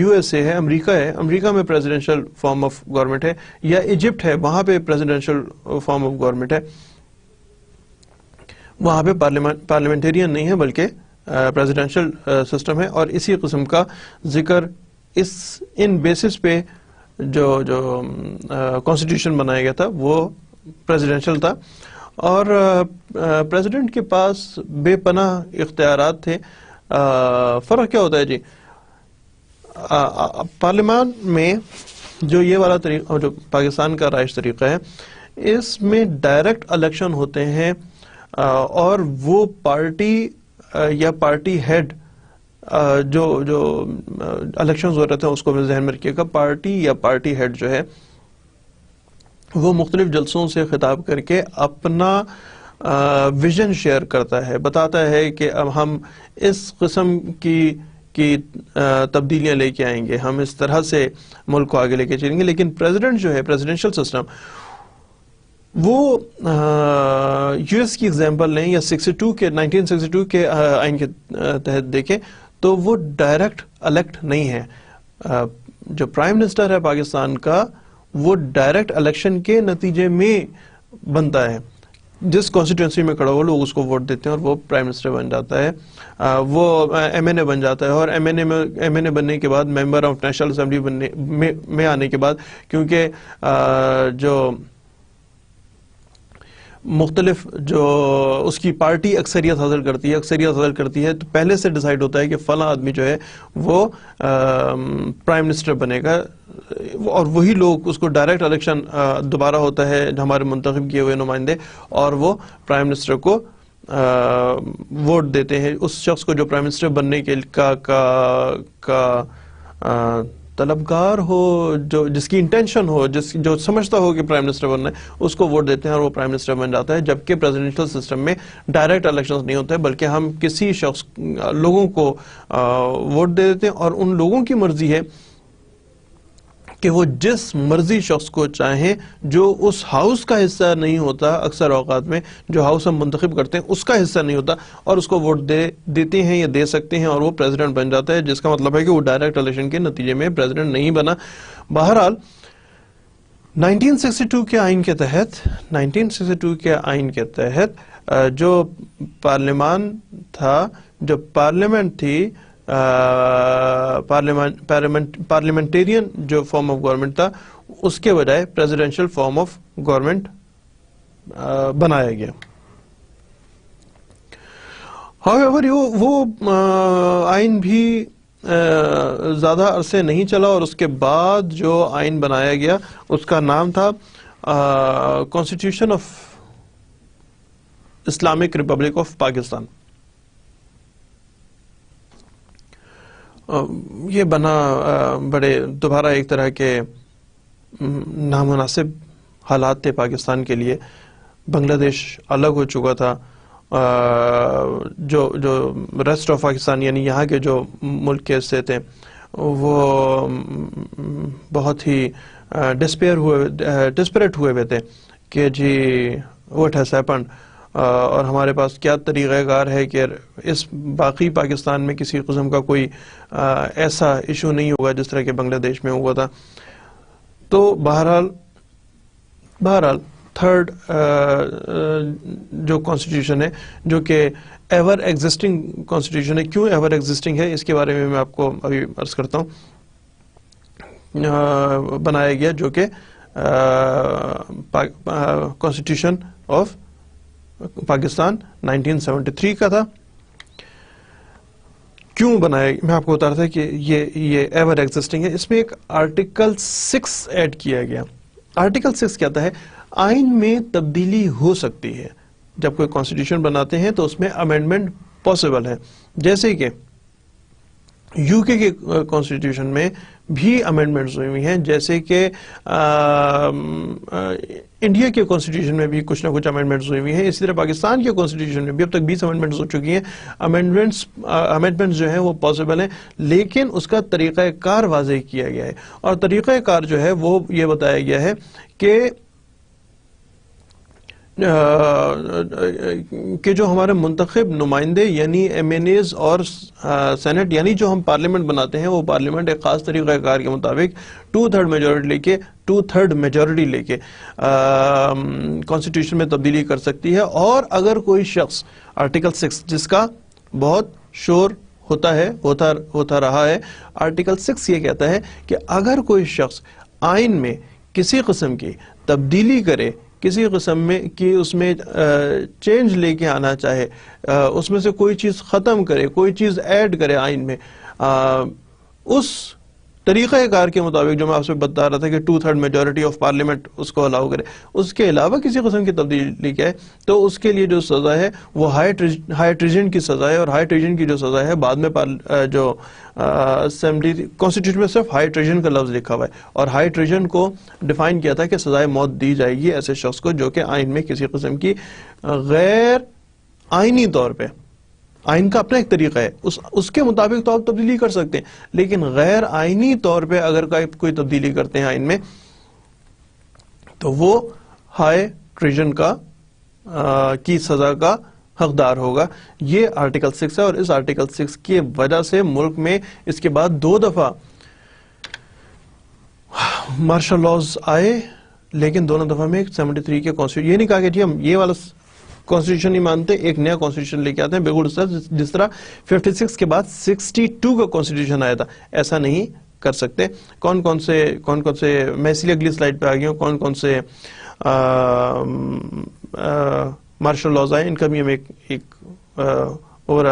USA ہے، امریکہ میں پریزیڈنشل فارم آف گورنمنٹ ہے، یا ایجپٹ ہے، وہاں پہ پریزیڈنشل فارم آف گورنمنٹ ہے. وہاں پہ پارلیمنٹیرین نہیں ہے بلکہ پریزیڈنشل سسٹم ہے. اور اسی قسم کا ذکر ان بیسس پہ جو کانسٹیٹیوشن بنایا گیا تھا وہ پریزیڈنشل تھا. اور پریزیڈنٹ کے پاس بے پناہ اختیارات تھے. فرق کیا ہوتا ہے جی؟ پارلیمان میں جو یہ والا طریقہ، جو پاکستان کا رائج طریقہ ہے، اس میں ڈائریکٹ الیکشن ہوتے ہیں، اور وہ پارٹی یا پارٹی ہیڈ جو الیکشنز ہو رہے تھے اس کو بھی ذہن میں رکھیے گا. پارٹی یا پارٹی ہیڈ جو ہے وہ مختلف جلسوں سے خطاب کر کے اپنا ویژن شیئر کرتا ہے، بتاتا ہے کہ اب ہم اس قسم کی تبدیلیاں لے کے آئیں گے، ہم اس طرح سے ملک کو آگے لے کے چلیں گے. لیکن پریزیڈنٹ جو ہے، پریزیڈنشل سسٹم، وہ US کی ایگزامپل لیں یا 1962 کے آئین کے تحت دیکھیں تو وہ ڈائریکٹ الیکٹ نہیں ہے. جو پرائم منسٹر ہے پاکستان کا وہ ڈائریکٹ الیکشن کے نتیجے میں بنتا ہے. جس کانسٹیٹوئنسی میں کھڑا ہو لوگ اس کو ووٹ دیتے ہیں اور وہ پرائم منسٹر بن جاتا ہے، وہ MNA بن جاتا ہے. اور MNA بننے کے بعد، ممبر آف نیشنل اسمبلی میں آنے کے بعد، کیونکہ جو مختلف جو اس کی پارٹی اکثریت حاصل کرتی ہے تو پہلے سے ڈیسائیڈ ہوتا ہے کہ فلاں آدمی جو ہے وہ پرائم منسٹر بنے گا، اور وہی لوگ اس کو ڈائریکٹ الیکشن دوبارہ ہوتا ہے ہمارے منتخب کیے ہوئے نمائندے، اور وہ پرائم منسٹر کو ووٹ دیتے ہیں. اس شخص کو جو پرائم منسٹر بننے کے کا طلبگار ہو، جس کی انٹینشن ہو، جو سمجھتا ہو کہ پرائم منسٹر بننا ہے، اس کو ووٹ دیتے ہیں اور وہ پرائم منسٹر بن جاتا ہے. جبکہ پریزیڈنشل سسٹم میں ڈائریکٹ الیکشنز نہیں ہوتے بلکہ ہم کسی لوگوں کو ووٹ دے دیتے ہیں، اور ان لوگوں کی مرضی ہے کہ وہ جس مرضی شخص کو چاہیں، جو اس ہاؤس کا حصہ نہیں ہوتا، اکثر اوقات میں جو ہاؤس ہم منتخب کرتے ہیں اس کا حصہ نہیں ہوتا، اور اس کو ووٹ دیتے ہیں یا دے سکتے ہیں، اور وہ پریزیڈنٹ بن جاتا ہے، جس کا مطلب ہے کہ وہ ڈائریکٹ الیکشن کے نتیجے میں پریزیڈنٹ نہیں بنا. بہرحال 1962 کے آئین کے تحت جو پارلیمان تھا، جو پارلیمنٹ تھی، پارلیمنٹیرین جو فارم آف گورنمنٹ تھا اس کے بجائے پریزیڈینشیل فارم آف گورنمنٹ بنایا گیا. however وہ آئین بھی زیادہ عرصے نہیں چلا اور اس کے بعد جو آئین بنایا گیا اس کا نام تھا constitution of Islamic republic of Pakistan. یہ بنا بڑے دوبارہ ایک طرح کے نامناسب حالات تھے پاکستان کے لیے. بنگلہ دیش الگ ہو چکا تھا، جو ریسٹ آف پاکستان یعنی یہاں کے جو ملک کے حصے تھے وہ بہت ہی ڈسپریٹ ہوئے ہوئے تھے کہ جی واٹ ہیز ہیپنڈ، اور ہمارے پاس کیا طریقہ کار ہے کہ اس باقی پاکستان میں کسی قسم کا کوئی ایسا ایشو نہیں ہوگا جس طرح کہ بنگلہ دیش میں ہوا تھا. تو بہرحال تھرڈ جو کانسٹیٹیوشن ہے جو کہ ایور ایگزسٹنگ کانسٹیٹیوشن ہے. کیوں ایور ایگزسٹنگ ہے اس کے بارے میں آپ کو ابھی عرض کرتا ہوں. بنایا گیا جو کہ کانسٹیٹیوشن آف پاکستان 1973 کا تھا. کیوں بنایا میں آپ کو بتا رہا تھا کہ یہ ایور ایگزسٹنگ ہے. اس میں ایک آرٹیکل 6 ایڈ کیا گیا. آرٹیکل 6 کہتا ہے آئین میں تبدیلی ہو سکتی ہے. جب کوئی کانسٹیٹیوشن بناتے ہیں تو اس میں امینڈمنٹ پاسبل ہے. جیسے کہ یو کے کانسٹیٹیوشن میں بھی امینڈمنٹس ہوئی ہیں، جیسے کہ انڈیا کے کانسٹیٹیوشن میں بھی کچھ نہ کچھ امینڈمنٹس ہوئی ہیں. اسی طرح پاکستان کے کانسٹیٹیوشن میں بھی اب تک 20 امینڈمنٹس ہو چکی ہیں. امینڈمنٹس جو ہیں وہ پاسبل ہیں، لیکن اس کا طریقہ کار واضح کیا گیا ہے. اور طریقہ کار جو ہے وہ یہ بتایا گیا ہے کہ جو ہمارے منتخب نمائندے یعنی ایم این ایز اور سینٹ یعنی جو ہم پارلیمنٹ بناتے ہیں، وہ پارلیمنٹ ایک خاص طریقہ کار کے مطابق 2/3 میجورٹی لے کے کانسٹیٹیوشن میں تبدیلی کر سکتی ہے. اور اگر کوئی شخص آرٹیکل 6 جس کا بہت شور ہوتا رہا ہے، آرٹیکل 6 یہ کہتا ہے کہ اگر کوئی شخص آئین میں کسی قسم کی تبدیلی کرے، کسی قسم میں کہ اس میں چینج لے کے آنا چاہے، اس میں سے کوئی چیز ختم کرے، کوئی چیز ایڈ کرے آئین میں، اس طریقہ کار کے مطابق جو میں آپ سے بتا رہا تھا کہ 2/3 میجورٹی آف پارلیمنٹ اس کو الاؤ کرے، اس کے علاوہ کسی قسم کی تبدیلی کیا ہے تو اس کے لیے جو سزا ہے وہ ہائی ٹریزن کی سزا ہے. اور ہائی ٹریزن کی جو سزا ہے بعد میں جو اسمبلی کانسٹیٹیوشن میں صرف ہائی ٹریزن کا لفظ لکھا ہوا ہے، اور ہائی ٹریزن کو ڈیفائن کیا تھا کہ سزائے موت دی جائے گی ایسے شخص کو جو کہ آئین میں کسی قسم کی غیر آئینی طور پہ، آئین کا اپنا ایک طریقہ ہے، اس کے مطابق تو آپ تبدیلی کر سکتے ہیں، لیکن غیر آئینی طور پہ اگر کوئی تبدیلی کرتے ہیں آئین میں تو وہ ہائی ٹریزن کی سزا کا حقدار ہوگا. یہ آرٹیکل 6 ہے، اور اس آرٹیکل 6 کی وجہ سے ملک میں اس کے بعد 2 دفعہ مارشل لاز آئے، لیکن دونوں دفعہ میں 73 کے کانسٹیٹیوشن یہ نہیں کہا کہ جی ہم یہ والا کانسٹیٹیوشن نہیں مانتے، ایک نیا کانسٹیٹیوشن لے کے آتے ہیں بالکل جس طرح 56 کے بعد 62 کا کانسٹیٹیوشن آیا تھا. ایسا نہیں کر سکتے. کون کون سے میں اس لیے اگلی سلائڈ پہ آ گیا ہوں، کون سے مارشل لاز آئے، ان کا بھی ہم ایک اور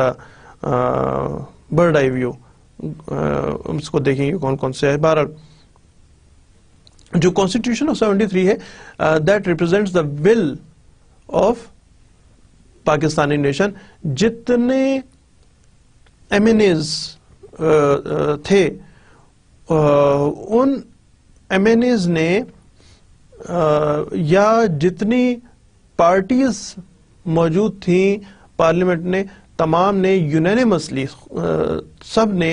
برڈ آئی ویو اس کو دیکھیں گے کون سے ہے. بہرحال جو کانسٹیٹیوشن آف 73 ہے that represents the will of Pakistani nation. جتنے ایم این ایز تھے ان ایم این ایز نے یا جتنی پارٹیز موجود تھیں پارلیمنٹ نے، تمام نے یونینیمسلی سب نے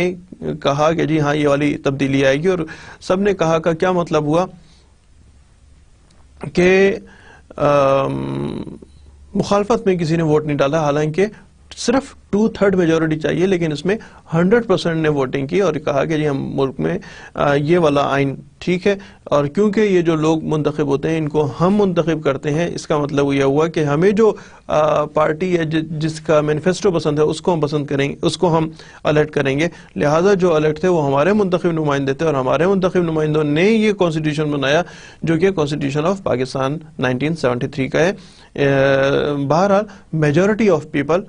کہا کہ جی ہاں یہ والی تبدیلی آئے گی. اور سب نے کہا کا کیا مطلب ہوا کہ مخالفت میں کسی نے ووٹ نہیں ڈالا، حالانکہ صرف 2/3 میجورٹی چاہیے، لیکن اس میں 100% نے ووٹنگ کی اور کہا کہ جی ہم ملک میں یہ والا آئین ٹھیک ہے، اور کیونکہ یہ جو لوگ منتخب ہوتے ہیں ان کو ہم منتخب کرتے ہیں، اس کا مطلب یہ ہوا کہ ہمیں جو پارٹی ہے جس کا مینیفیسٹو پسند ہے اس کو ہم پسند کریں گے، اس کو ہم الیکٹ کریں گے، لہٰذا جو الیکٹ تھے وہ ہمارے منتخب نمائندے تھے، اور ہمارے منتخب نمائندوں نے یہ کانسٹیٹیوشن بنایا جو کہ کانسٹیٹیوشن آف پاکستان 1973 کا ہے۔ بہرحال میجورٹی آف پیپل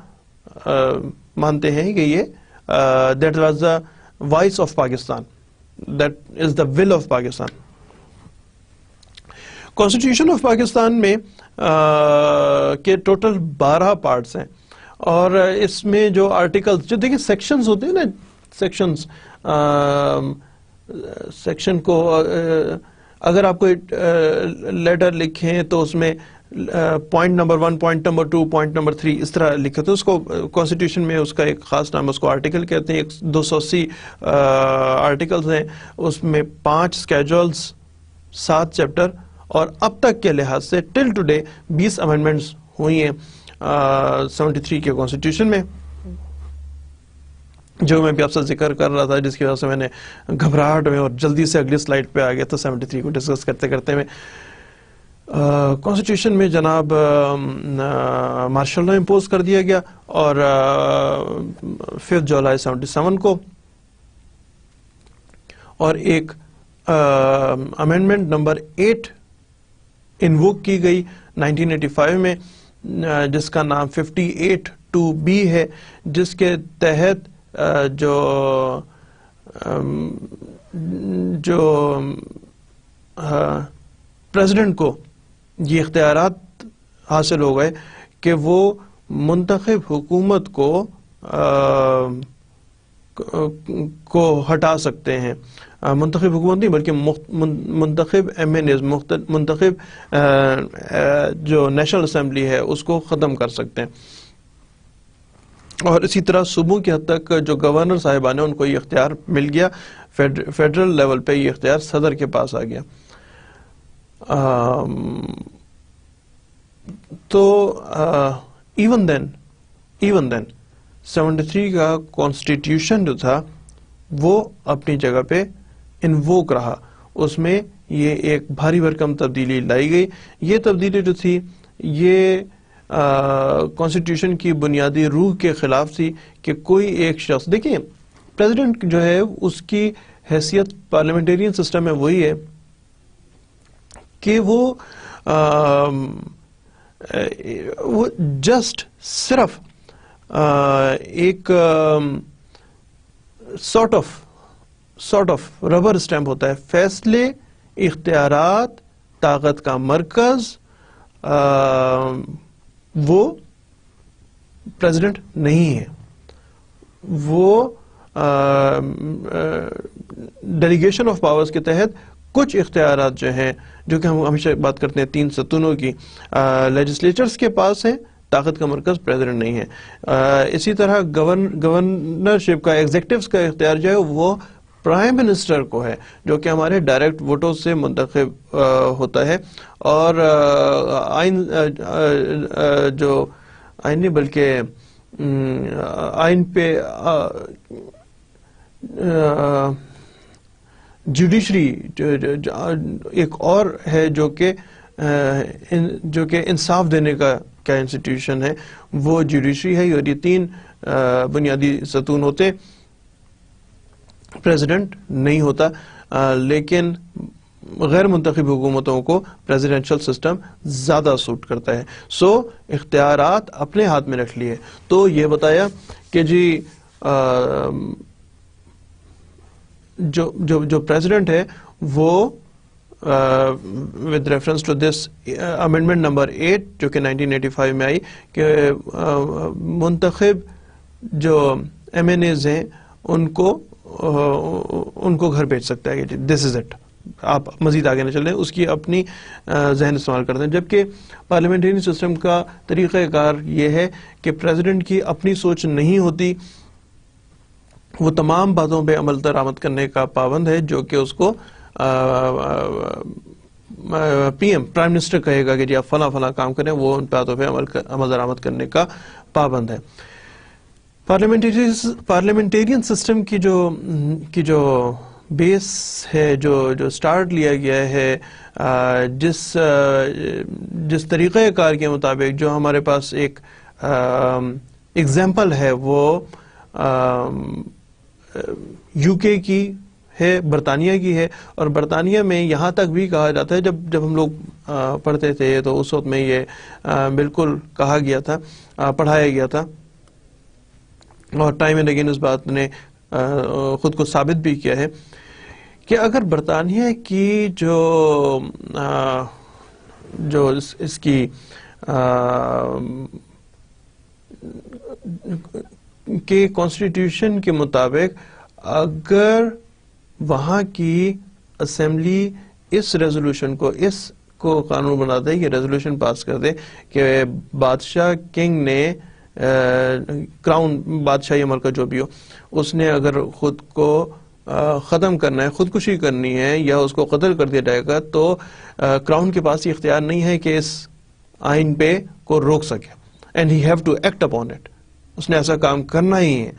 مانتے ہیں کہ یہ that was the voice of Pakistan, that is the will of Pakistan. Constitution of Pakistan میں کے ٹوٹل 12 پارٹس ہیں، اور اس میں جو آرٹیکلز جو دیکھیں سیکشنز ہوتے ہیں نا، سیکشن کو اگر آپ کوئی لیٹر لکھیں تو اس میں point number 1، point number 2، point number 3 اس طرح لکھے تو اس کو کانسٹیٹیوشن میں اس کا ایک خاص نام، اس کو آرٹیکل کہتے ہیں۔ 280 آرٹیکلز ہیں، اس میں 5 اسکیجولز، 7 چیپٹر، اور اب تک کے لحاظ سے ٹل ٹوڈے 20 امینڈمنٹس ہوئی ہیں 73 کے کانسٹیٹیوشن میں، جو میں بھی آپ سے ذکر کر رہا تھا، جس کی وجہ سے میں نے گھبراہٹ میں اور جلدی سے اگلی سلائیڈ پہ آ گیا تھا 73 کو ڈسکس کرتے کرتے میں۔ کانسٹیٹیوشن میں جناب مارشل لا امپوز کر دیا گیا، اور 5 جولائی 77 کو، اور ایک امینڈمنٹ نمبر 8 انووک کی گئی 1985 میں، جس کا نام 58(2)B ہے، جس کے تحت جو پریزیڈنٹ کو یہ اختیارات حاصل ہو گئے کہ وہ منتخب حکومت کو ہٹا سکتے ہیں، منتخب حکومت نہیں بلکہ منتخب MNAs، منتخب جو نیشنل اسمبلی ہے اس کو ختم کر سکتے ہیں، اور اسی طرح صوبوں کی حد تک جو گورنر صاحبان ہیں ان کو یہ اختیار مل گیا، فیڈرل لیول پہ یہ اختیار صدر کے پاس آ گیا۔ تو ایون دین 73 کا کانسٹیٹیوشن جو تھا وہ اپنی جگہ پہ انووک رہا، اس میں یہ ایک بھاری بھرکم تبدیلی لائی گئی۔ یہ تبدیلی جو تھی یہ کانسٹیٹیوشن کی بنیادی روح کے خلاف تھی کہ کوئی ایک شخص، دیکھیں پریزیڈنٹ جو ہے اس کی حیثیت پارلیمنٹیرین سسٹم میں وہی ہے کہ وہ جسٹ صرف ایک سارٹ آف ربر اسٹیمپ ہوتا ہے، فیصلے، اختیارات، طاقت کا مرکز، وہ پریزیڈنٹ نہیں ہے، وہ ڈیلیگیشن آف پاورز کے تحت کچھ اختیارات جو ہیں، جو کہ ہم ہمیشہ بات کرتے ہیں 3 ستونوں کی، لیجسلیچرز کے پاس ہیں، طاقت کا مرکز پریزیڈنٹ نہیں ہے۔ اسی طرح گورنرشپ کا، ایگزیکٹوز کا اختیار جو ہے وہ پرائم منسٹر کو ہے، جو کہ ہمارے ڈائریکٹ ووٹوں سے منتخب ہوتا ہے، اور آئین جو آئین نہیں بلکہ آئین پہ جوڈیشری ایک اور ہے جو کہ انصاف دینے کا کیا انسٹیٹیوشن ہے، وہ جوڈیشری ہے، اور یہ 3 بنیادی ستون ہوتے، پریزیڈنٹ نہیں ہوتا، لیکن غیر منتخب حکومتوں کو پریزیڈنشل سسٹم زیادہ سوٹ کرتا ہے۔ سو اختیارات اپنے ہاتھ میں رکھ لیے، تو یہ بتایا کہ جی جو پریزیڈنٹ ہے وہ with reference to this amendment number 8 جو کہ 1985 میں آئی کہ منتخب جو MNAs ہیں ان کو گھر بھیج سکتا ہے کہ this is it، آپ مزید آگے نہ چلیں، اس کی اپنی ذہن استعمال کرتے ہیں، جبکہ پارلیمنٹری سسٹم کا طریقہ کار یہ ہے کہ پریزیڈنٹ کی اپنی سوچ نہیں ہوتی، وہ تمام باتوں پہ عمل درآمد کرنے کا پابند ہے جو کہ اس کو پرائم منسٹر کہے گا کہ جی آپ فلاں کام کریں، وہ ان باتوں پہ عمل درآمد کرنے کا پابند ہے۔ پارلیمنٹیرین سسٹم کی جو بیس ہے، جو سٹارٹ لیا گیا ہے، جس طریقہ کار کے مطابق جو ہمارے پاس ایک ایگزامپل ہے، وہ یو کے کی ہے، برطانیہ کی ہے. اور برطانیہ میں یہاں تک بھی کہا جاتا ہے، جب ہم لوگ پڑھتے تھے تو اس وقت میں یہ بالکل کہا گیا تھا، پڑھایا گیا تھا، اور ٹائم اینڈ اگین اس بات نے خود کو ثابت بھی کیا ہے کہ اگر برطانیہ کی جو اس کی کے کانسٹیٹیوشن کے مطابق اگر وہاں کی اسمبلی اس ریزولوشن کو قانون بنا دے، یہ ریزولوشن پاس کر دے کہ بادشاہ کنگ نے کراؤن بادشاہی عمل کا جو بھی ہو، اس نے اگر خود کو ختم کرنا ہے، خودکشی کرنی ہے، یا اس کو قتل کر دیا جائے گا، تو کراؤن کے پاس یہ اختیار نہیں ہے کہ اس آئین پہ کو روک سکے. And he have to act upon it. اس نے ایسا کام کرنا ہی ہے.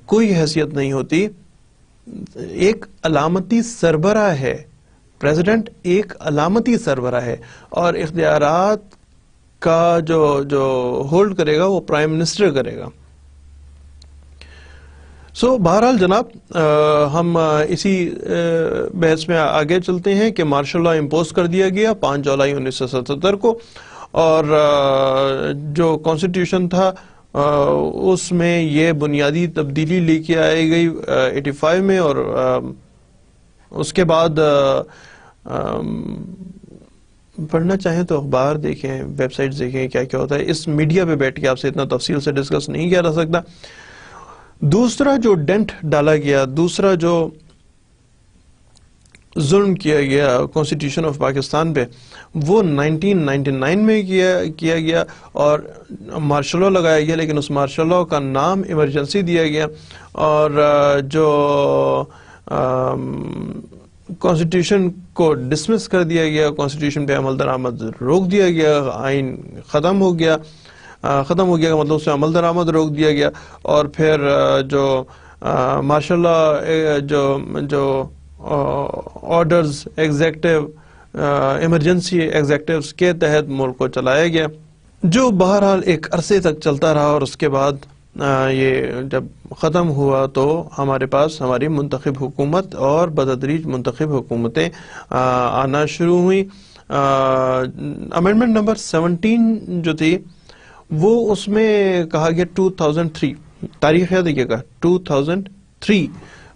کوئی حیثیت نہیں ہوتی. ایک علامتی سربراہ ہے، پریزیڈنٹ ایک علامتی سربراہ ہے، اور اختیارات کا جو ہولڈ کرے گا وہ پرائم منسٹر کرے گا. بہرحال جناب، ہم اسی بحث میں آگے چلتے ہیں کہ مارشل لا امپوز کر دیا گیا 5 جولائی 1977 کو، اور جو کانسٹیٹیوشن تھا اس میں یہ بنیادی تبدیلی لے کے آئی گئی 85 میں، اور اس کے بعد پڑھنا چاہیں تو اخبار دیکھیں، ویب سائٹ دیکھیں کیا کیا ہوتا ہے. اس میڈیا پہ بیٹھ کے آپ سے اتنا تفصیل سے ڈسکس نہیں کیا جا سکتا. دوسرا جو ڈینٹ ڈالا گیا، دوسرا جو ظلم کیا گیا کانسٹیٹیوشن آف پاکستان پہ، وہ 1999 میں کیا گیا، اور مارشل لا لگایا گیا. لیکن اس مارشل لا کا نام ایمرجنسی دیا گیا، اور جو کانسٹیٹیوشن کو ڈسمس کر دیا گیا، کانسٹیٹیوشن پہ عمل درآمد روک دیا گیا، آئین ختم ہو گیا کا مطلب اس میں عمل درآمد روک دیا گیا. اور پھر جو مارشل لا جو آرڈرز ایگزیکٹو ایمرجنسی ایگزیکٹوز کے تحت ملک کو چلایا گیا، جو بہرحال ایک عرصے تک چلتا رہا. اور اس کے بعد یہ جب ختم ہوا تو ہمارے پاس ہماری منتخب حکومت اور بتدریج منتخب حکومتیں آنا شروع ہوئی. امینڈمنٹ نمبر 17 جو تھی وہ اس میں کہا گیا 2003، تاریخ یاد رکھیے گا، 2003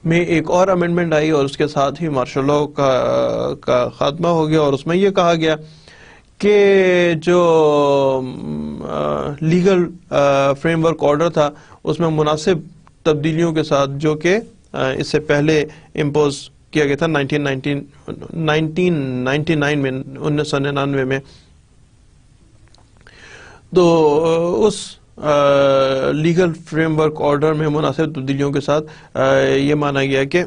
میں ایک اور امینڈمنٹ آئی، اور اس کے ساتھ ہی مارشل لا کا خاتمہ ہو گیا. اور اس میں یہ کہا گیا کہ جو لیگل فریم ورک آرڈر تھا اس میں مناسب تبدیلیوں کے ساتھ، جو کہ اس سے پہلے امپوز کیا گیا تھا 1999 میں، 1999 میں، تو اس لیگل فریم ورک آرڈر میں مناسب تبدیلیوں کے ساتھ یہ مانا گیا کہ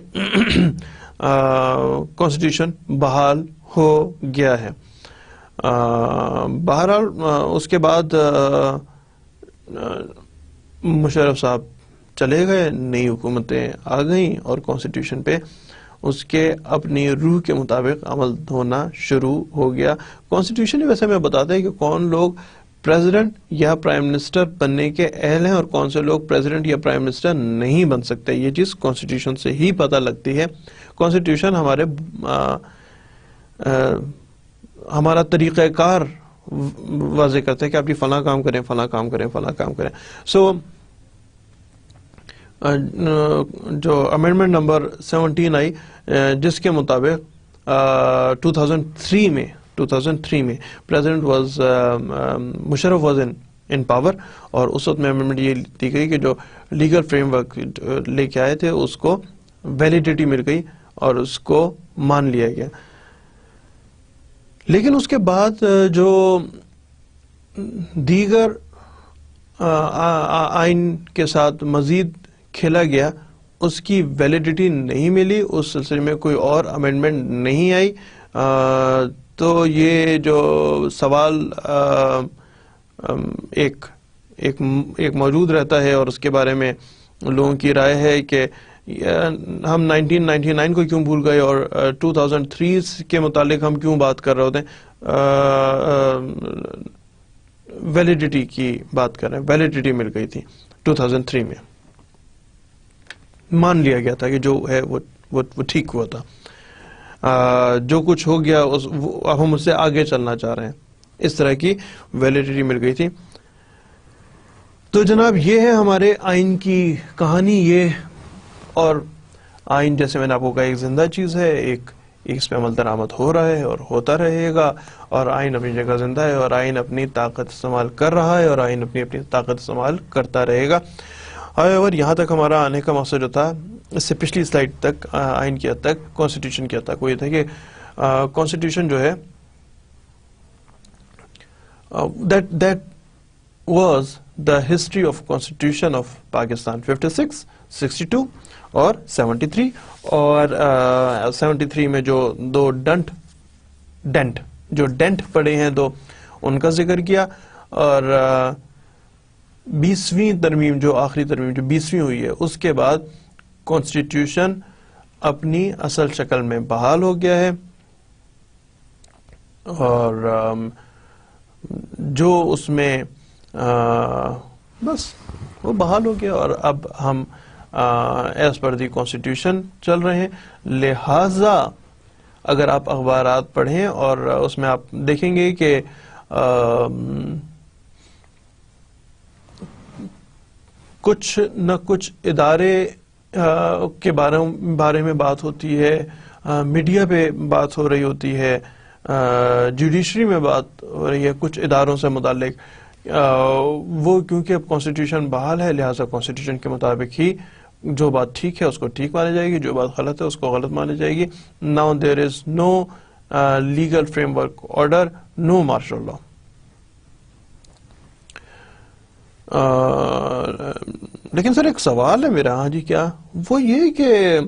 کانسٹیٹیوشن بحال ہو گیا ہے. بہرحال اس کے بعد مشرف صاحب چلے گئے، نئی حکومتیں آ گئیں، اور کانسٹیٹیوشن پہ اس کے اپنی روح کے مطابق عمل ہونا شروع ہو گیا. کانسٹیٹیوشن ویسے میں بتاتا ہے کہ کون لوگ پریزیڈنٹ یا پرائم منسٹر بننے کے اہل ہیں، اور کون سے لوگ پریزیڈنٹ یا پرائم منسٹر نہیں بن سکتے. یہ چیز کانسٹیٹیوشن سے ہی پتہ لگتی ہے. کانسٹیٹیوشن ہمارا طریقہ کار واضح کرتا ہے کہ آپ یہ فلاں کام کریں، فلاں کام کریں، فلاں کام کریں. جو امینڈمنٹ نمبر 17 آئی، جس کے مطابق 2003 میں president Musharraf was in power, اور اس وقت میں امینڈمنٹ یہ دی گئی کہ جو لیگل فریم ورک لے کے آئے تھے اس کو ویلیڈیٹی مل گئی اور اس کو مان لیا گیا. لیکن اس کے بعد جو دیگر آئین کے ساتھ مزید کھیلا گیا اس کی ویلیڈیٹی نہیں ملی، اس سلسلے میں کوئی اور امینڈمنٹ نہیں آئی. تو یہ جو سوال ایک موجود رہتا ہے اور اس کے بارے میں لوگوں کی رائے ہے کہ ہم 1999 کو کیوں بھول گئے اور 2003 کے متعلق ہم کیوں بات کر رہے ہوتے ہیں. ویلیڈیٹی کی بات کر رہے ہیں. ویلیڈیٹی مل گئی تھی 2003 میں, مان لیا گیا تھا کہ جو ہے وہ ٹھیک ہوا تھا. جو کچھ ہو گیا اب ہم اس سے آگے چلنا چاہ رہے ہیں, اس طرح کی ویلیڈیٹی مل گئی تھی. تو جناب یہ ہے ہمارے آئین کی کہانی. یہ اور آئین جیسے میں نے آپ کو کہا ایک زندہ چیز ہے, ایک اس پہ عمل درآمد ہو رہا ہے اور ہوتا رہے گا, اور آئین اپنی جگہ زندہ ہے, اور آئین اپنی طاقت استعمال کر رہا ہے, اور آئین اپنی طاقت استعمال کرتا رہے گا. اور یہاں تک ہمارا آنے کا مقصد جو تھا, اس سے پچھلی سلائیڈ تک, آئین کی حد تک, کانسٹیٹیوشن کی حد تک, وہ یہ تھا کہ کانسٹیٹیوشن جو ہے that was the history of constitution of Pakistan 56, 62 اور 73. اور 73 میں جو دو ڈنٹ پڑے ہیں دو, ان کا ذکر کیا. اور 20ویں ترمیم, جو آخری ترمیم جو 20ویں ہوئی ہے, اس کے بعد کانسٹیٹیوشن اپنی اصل شکل میں بحال ہو گیا ہے. اور جو اس میں بس وہ بحال ہو گیا, اور اب ہم ایز پر دی کانسٹیٹیوشن چل رہے ہیں. لہذا اگر آپ اخبارات پڑھیں اور اس میں آپ دیکھیں گے کہ کچھ نہ کچھ ادارے کے بارے میں بات ہوتی ہے, میڈیا پہ بات ہو رہی ہوتی ہے, جوڈیشری میں بات ہو رہی ہے کچھ اداروں سے متعلق. وہ کیونکہ اب کانسٹیٹیوشن بحال ہے, لہٰذا کانسٹیٹیوشن کے مطابق ہی جو بات ٹھیک ہے اس کو ٹھیک مانی جائے گی, جو بات غلط ہے اس کو غلط مانی جائے گی. Now there is no legal framework order, no martial law. لیکن سر ایک سوال ہے میرا, ہاں جی کیا, وہ یہ کہ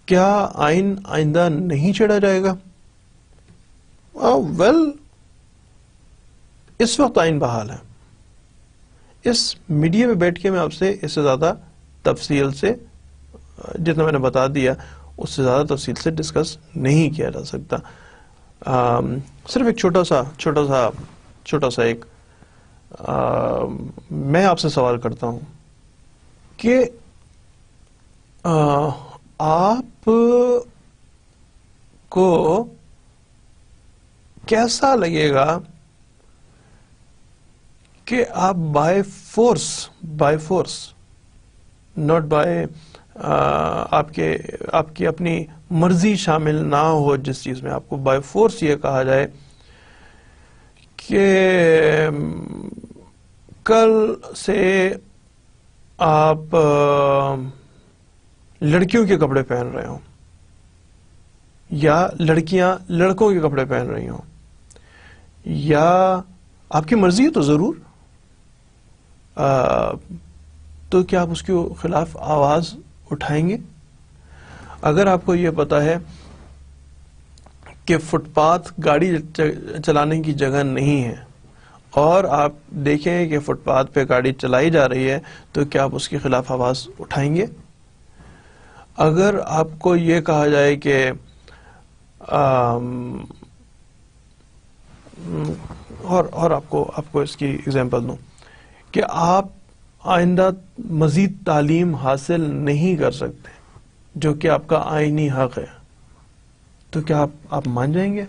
کیا آئین آئندہ نہیں چھیڑا جائے گا؟ ویل اس وقت آئین بحال ہے. اس میڈیا میں بیٹھ کے میں آپ سے اس سے زیادہ تفصیل سے, جتنا میں نے بتا دیا اس سے زیادہ تفصیل سے ڈسکس نہیں کیا جا سکتا. صرف ایک چھوٹا سا ایک میں آپ سے سوال کرتا ہوں کہ آپ کو کیسا لگے گا کہ آپ بائی فورس ناٹ بائی آپ کی اپنی مرضی شامل نہ ہو جس چیز میں, آپ کو بائی فورس یہ کہا جائے کہ کل سے آپ لڑکیوں کے کپڑے پہن رہے ہوں یا لڑکیاں لڑکوں کے کپڑے پہن رہی ہوں, یا آپ کی مرضی ہے تو ضرور, تو کیا آپ اس کے خلاف آواز اٹھائیں گے؟ اگر آپ کو یہ پتا ہے کہ فٹ پاتھ گاڑی چلانے کی جگہ نہیں ہے اور آپ دیکھیں کہ فٹ پاتھ پہ گاڑی چلائی جا رہی ہے, تو کیا آپ اس کے خلاف آواز اٹھائیں گے؟ اگر آپ کو یہ کہا جائے کہ اور آپ کو اس کی ایگزامپل دوں کہ آپ آئندہ مزید تعلیم حاصل نہیں کر سکتے جو کہ آپ کا آئینی حق ہے, تو کیا آپ مان جائیں گے؟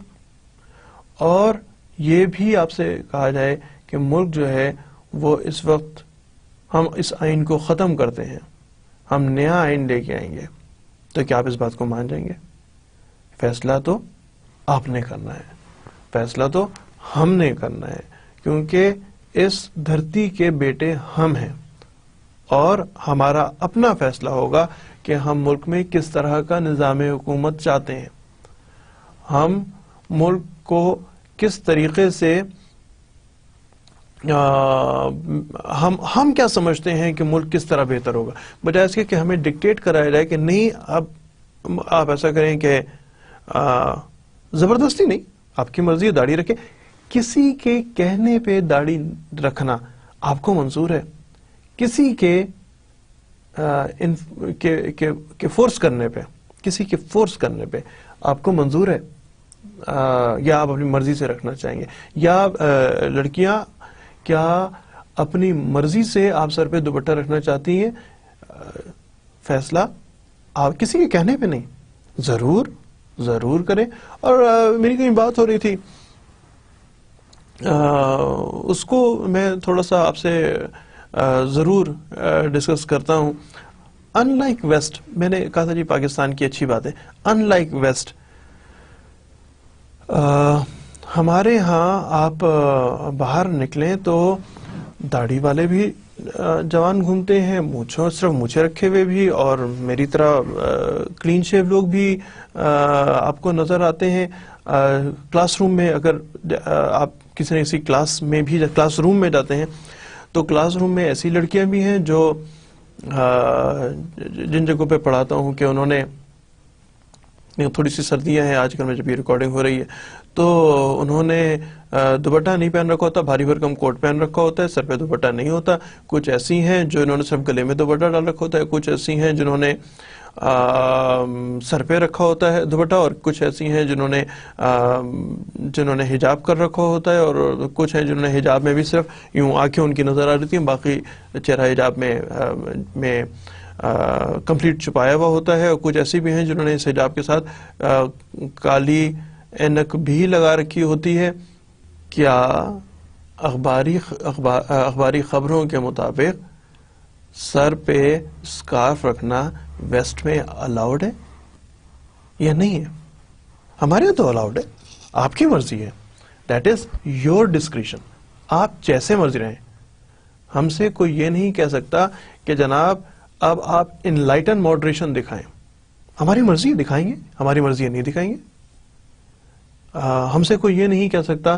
اور یہ بھی آپ سے کہا جائے کہ ملک جو ہے وہ اس وقت ہم اس آئین کو ختم کرتے ہیں, ہم نیا آئین لے کے آئیں گے, تو کیا آپ اس بات کو مان جائیں گے؟ فیصلہ تو آپ نے کرنا ہے, فیصلہ تو ہم نے کرنا ہے, کیونکہ اس دھرتی کے بیٹے ہم ہیں اور ہمارا اپنا فیصلہ ہوگا کہ ہم ملک میں کس طرح کا نظام حکومت چاہتے ہیں, ہم ملک کو کس طریقے سے ہم کیا سمجھتے ہیں کہ ملک کس طرح بہتر ہوگا, بجائے اس کے کہ ہمیں ڈکٹیٹ کرایا جائے کہ نہیں اب آپ ایسا کریں کہ زبردستی نہیں, آپ کی مرضی ہے, داڑھی رکھیں, کسی کے کہنے پہ داڑھی رکھنا آپ کو منظور ہے؟ کسی کے فورس کرنے پہ، کسی کے فورس کرنے پہ آپ کو منظور ہے یا آپ اپنی مرضی سے رکھنا چاہیں گے؟ یا لڑکیاں کیا اپنی مرضی سے آپ سر پہ دوپٹہ رکھنا چاہتی ہیں؟ فیصلہ آپ کسی کے کہنے پہ نہیں، ضرور کریں. اور میری کہیں بات ہو رہی تھی، اس کو میں تھوڑا سا آپ سے ضرور ڈسکس کرتا ہوں. ان لائک ویسٹ، میں نے کہا تھا جی پاکستان کی اچھی بات ہے، ان لائک ویسٹ ہمارے ہاں آپ باہر نکلیں تو داڑھی والے بھی جوان گھومتے ہیں، صرف مونچھیں رکھے ہوئے بھی، اور میری طرح کلین شیو لوگ بھی آپ کو نظر آتے ہیں. کلاس روم میں اگر آپ کسی نہ کسی کلاس روم میں جاتے ہیں تو کلاس روم میں ایسی لڑکیاں بھی ہیں جو جن جگہوں پہ پڑھاتا ہوں کہ انہوں نے، تھوڑی سی سردیاں ہیں آج کل میں جب یہ ریکارڈنگ ہو رہی ہے، تو انہوں نے دوپٹہ نہیں پہن رکھا ہوتا، بھاری بھرکم کوٹ پہن رکھا ہوتا ہے، سر پہ دوپٹہ نہیں ہوتا. کچھ ایسی ہیں جو انہوں نے صرف گلے میں دوپٹہ ڈال رکھا ہوتا ہے، کچھ ایسی ہیں جنہوں نے سر پہ رکھا ہوتا ہے دوپٹہ، اور کچھ ایسی ہیں جنہوں نے حجاب کر رکھا ہوتا ہے، اور کچھ ہیں جنہوں نے حجاب میں بھی صرف یوں آنکھیں ان کی نظر آ رہی تھیں، باقی چہرہ حجاب میں کمپلیٹ چھپایا ہوا ہوتا ہے. اور کچھ ایسی بھی ہیں جنہوں نے اس حجاب کے ساتھ کالی اینک بھی لگا رکھی ہوتی ہے. کیا اخباری خبروں کے مطابق سر پہ اسکارف رکھنا ویسٹ میں الاؤڈ ہے یا نہیں ہے؟ ہمارے یہاں تو الاؤڈ ہے، آپ کی مرضی ہے، دیٹ از یور ڈسکریشن، آپ جیسے مرضی رہیں. ہم سے کوئی یہ نہیں کہہ سکتا کہ جناب اب آپ انلائٹن ماڈریشن دکھائیں. ہماری مرضی دکھائیں گے، ہماری مرضی نہیں دکھائیں گے. ہم سے کوئی یہ نہیں کہہ سکتا،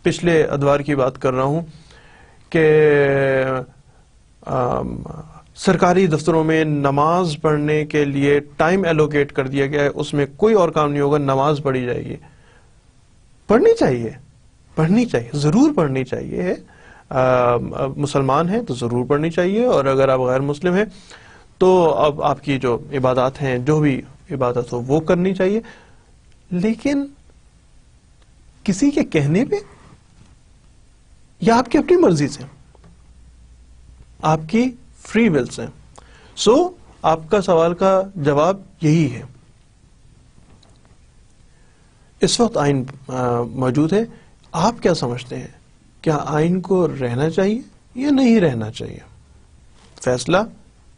پچھلے ادوار کی بات کر رہا ہوں کہ سرکاری دفتروں میں نماز پڑھنے کے لیے ٹائم ایلوکیٹ کر دیا گیا ہے، اس میں کوئی اور کام نہیں ہوگا، نماز پڑھی جائے گی. پڑھنی چاہیے، ضرور پڑھنی چاہیے. مسلمان ہیں تو ضرور پڑھنی چاہیے، اور اگر آپ غیر مسلم ہیں تو اب آپ کی جو عبادات ہیں، جو بھی عبادت ہو وہ کرنی چاہیے. لیکن کسی کے کہنے پہ یا آپ کی اپنی مرضی سے، آپ کی فری ول سے. سو آپ کا سوال کا جواب یہی ہے. اس وقت آئین موجود ہے، آپ کیا سمجھتے ہیں؟ کیا آئین کو رہنا چاہیے یا نہیں رہنا چاہیے؟ فیصلہ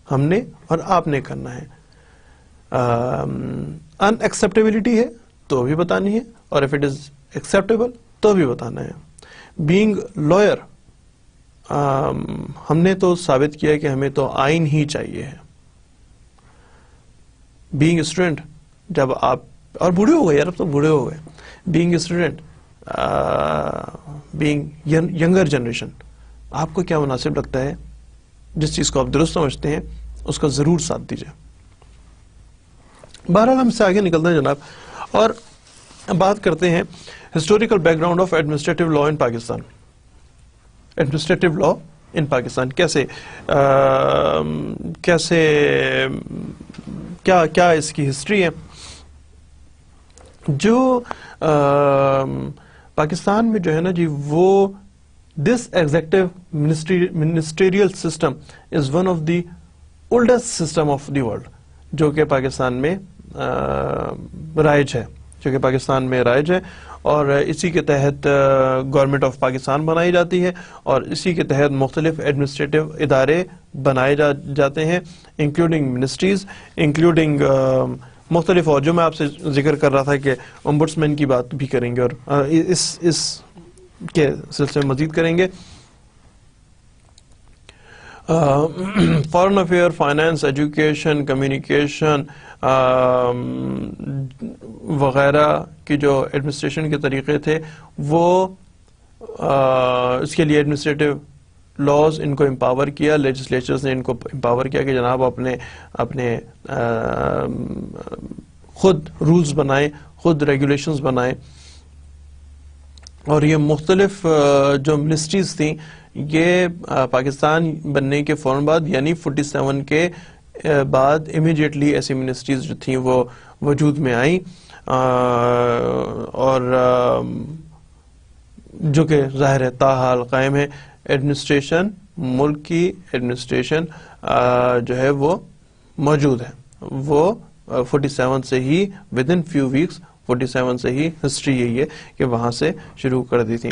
ہم نے اور آپ نے کرنا ہے. ان ایکسیپٹیبلٹی ہے تو بھی بتانی ہے، اور اف اٹ از ایکسیپٹیبل تو بھی بتانا ہے. بینگ لائر، ہم نے تو ثابت کیا کہ ہمیں تو آئین ہی چاہیے ہے. بینگ اسٹوڈنٹ، جب آپ اور بوڑھے ہو گئے، یار اب تو بوڑھے ہو گئے. Being student, being younger generation, آپ کو کیا مناسب لگتا ہے؟ جس چیز کو آپ درست سمجھتے ہیں اس کا ضرور ساتھ دیجیے. بہرحال ہم سے آگے نکلتے ہیں جناب، اور بات کرتے ہیں historical background of administrative law in Pakistan. Administrative law in Pakistan کیا اس کی ہسٹری ہے. جو پاکستان میں جو ہے نا جی، وہ this executive ministerial system is one of the oldest system of the world, جو کہ پاکستان میں رائج ہے، اور اسی کے تحت گورنمنٹ آف پاکستان بنائی جاتی ہے، اور اسی کے تحت مختلف ایڈمنسٹریٹو ادارے بنائے جاتے ہیں، انکلوڈنگ منسٹریز، انکلوڈنگ مختلف، اور جو میں آپ سے ذکر کر رہا تھا کہ امبڈسمین کی بات بھی کریں گے، اور اس کے سلسلے میں مزید کریں گے. Foreign affair, finance, education, communication وغیرہ کی جو ایڈمنسٹریشن کے طریقے تھے، وہ اس کے لیے ایڈمنسٹریٹو لاز ان کو امپاور کیا، لیجسلیچرز نے ان کو امپاور کیا کہ جناب اپنے خود رولز بنائیں، خود ریگولیشنز بنائیں. اور یہ مختلف جو منسٹریز تھیں یہ پاکستان بننے کے فوراً بعد یعنی 47 کے بعد امیڈیٹلی ایسی منسٹریز جو تھیں وہ وجود میں آئیں اور جو کہ ظاہر ہے تاحال قائم ہے. ایڈمنسٹریشن ملک کی ایڈمنسٹریشن جو ہے وہ موجود ہے. وہ 47 سے ہی ود ان فیو ویکس 47 سے ہی ہسٹری یہی ہے کہ وہاں سے شروع کر دی تھی.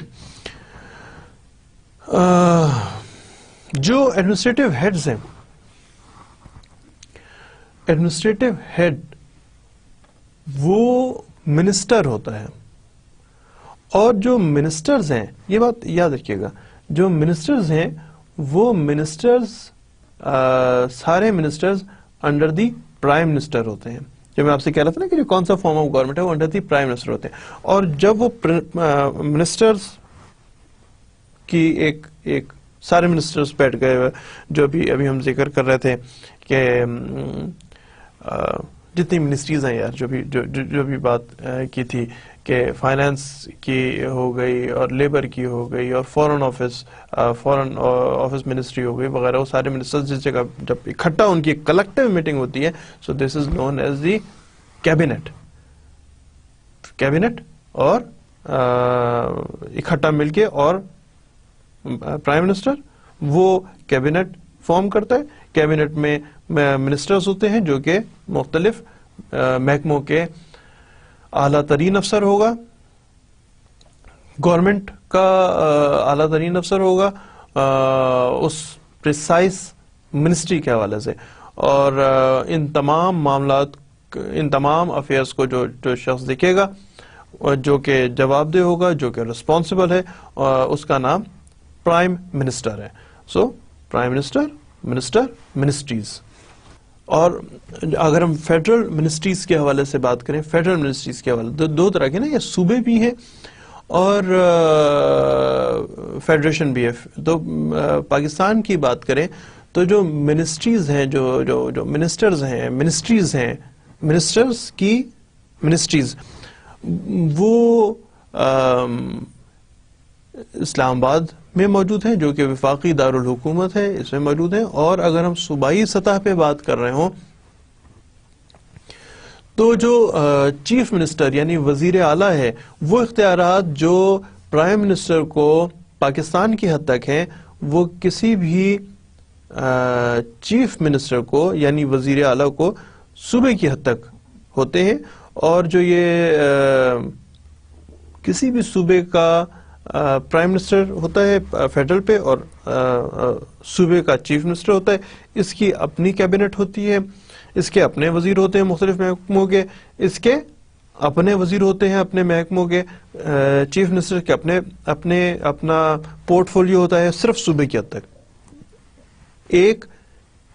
جو ایڈمنسٹریٹو ہیڈز ہیں, ایڈمنسٹریٹو ہیڈ وہ منسٹر ہوتا ہے, اور جو منسٹرز ہیں, یہ بات یاد رکھیے گا, جو منسٹرز ہیں وہ منسٹرز سارے ministers under the prime minister ہوتے ہیں. جو میں آپ سے کہہ رہا تھا نا کہ جو کون سا فارم آف گورنمنٹ ہے وہ انڈر دی پرائم منسٹر ہوتے ہیں. اور جب وہ منسٹرز کی ایک سارے منسٹرز بیٹھ گئے ہوئے, جو ابھی ہم ذکر کر رہے تھے کہ جتنی منسٹریز ہیں یار, جو بھی بات کی تھی کہ فائنانس کی ہو گئی اور لیبر کی ہو گئی اور فورن آفس منسٹری ہو گئی وغیرہ, وہ سارے منسٹرز جس جگہ جب اکٹھا ان کی کلیکٹیو میٹنگ ہوتی ہے, سو دس از نون ایز دی کیبنٹ اور اکٹھا مل کے, اور پرائم منسٹر وہ کیبنٹ فارم کرتا ہے. کیبنٹ میں منسٹرز ہوتے ہیں جو کہ مختلف محکموں کے اعلیٰ ترین افسر ہوگا, گورنمنٹ کا اعلیٰ ترین افسر ہوگا اس پریسائز منسٹری کے حوالے سے, اور ان تمام معاملات, ان تمام افیئرس کو جو شخص دیکھے گا, جو کہ جواب دہ ہوگا, جو کہ ریسپانسبل ہے, اس کا نام پرائم منسٹر ہے. سو پرائم منسٹر منسٹریز. اور اگر ہم فیڈرل منسٹریز کے حوالے سے بات کریں, فیڈرل منسٹریز کے حوالے دو طرح کے نا, یہ صوبے بھی ہیں اور فیڈریشن بھی ہے. تو پاکستان کی بات کریں تو جو منسٹریز ہیں, جو منسٹرز ہیں, منسٹریز ہیں, منسٹرز کی منسٹریز, وہ اسلام آباد میں موجود ہیں جو کہ وفاقی دارالحکومت ہے, اس میں موجود ہیں. اور اگر ہم صوبائی سطح پہ بات کر رہے ہوں تو جو چیف منسٹر یعنی وزیر اعلیٰ ہے, وہ اختیارات جو پرائم منسٹر کو پاکستان کی حد تک ہیں وہ کسی بھی چیف منسٹر کو یعنی وزیر اعلیٰ کو صوبے کی حد تک ہوتے ہیں. اور جو یہ کسی بھی صوبے کا پرائم منسٹر ہوتا ہے فیڈرل پہ, اور صوبے کا چیف منسٹر ہوتا ہے, اس کی اپنی کیبنٹ ہوتی ہے, اس کے اپنے وزیر ہوتے ہیں مختلف محکموں کے, اس کے اپنے وزیر ہوتے ہیں اپنے محکموں کے, چیف منسٹر کے اپنا پورٹ فولیو ہوتا ہے صرف صوبے کی حد تک. ایک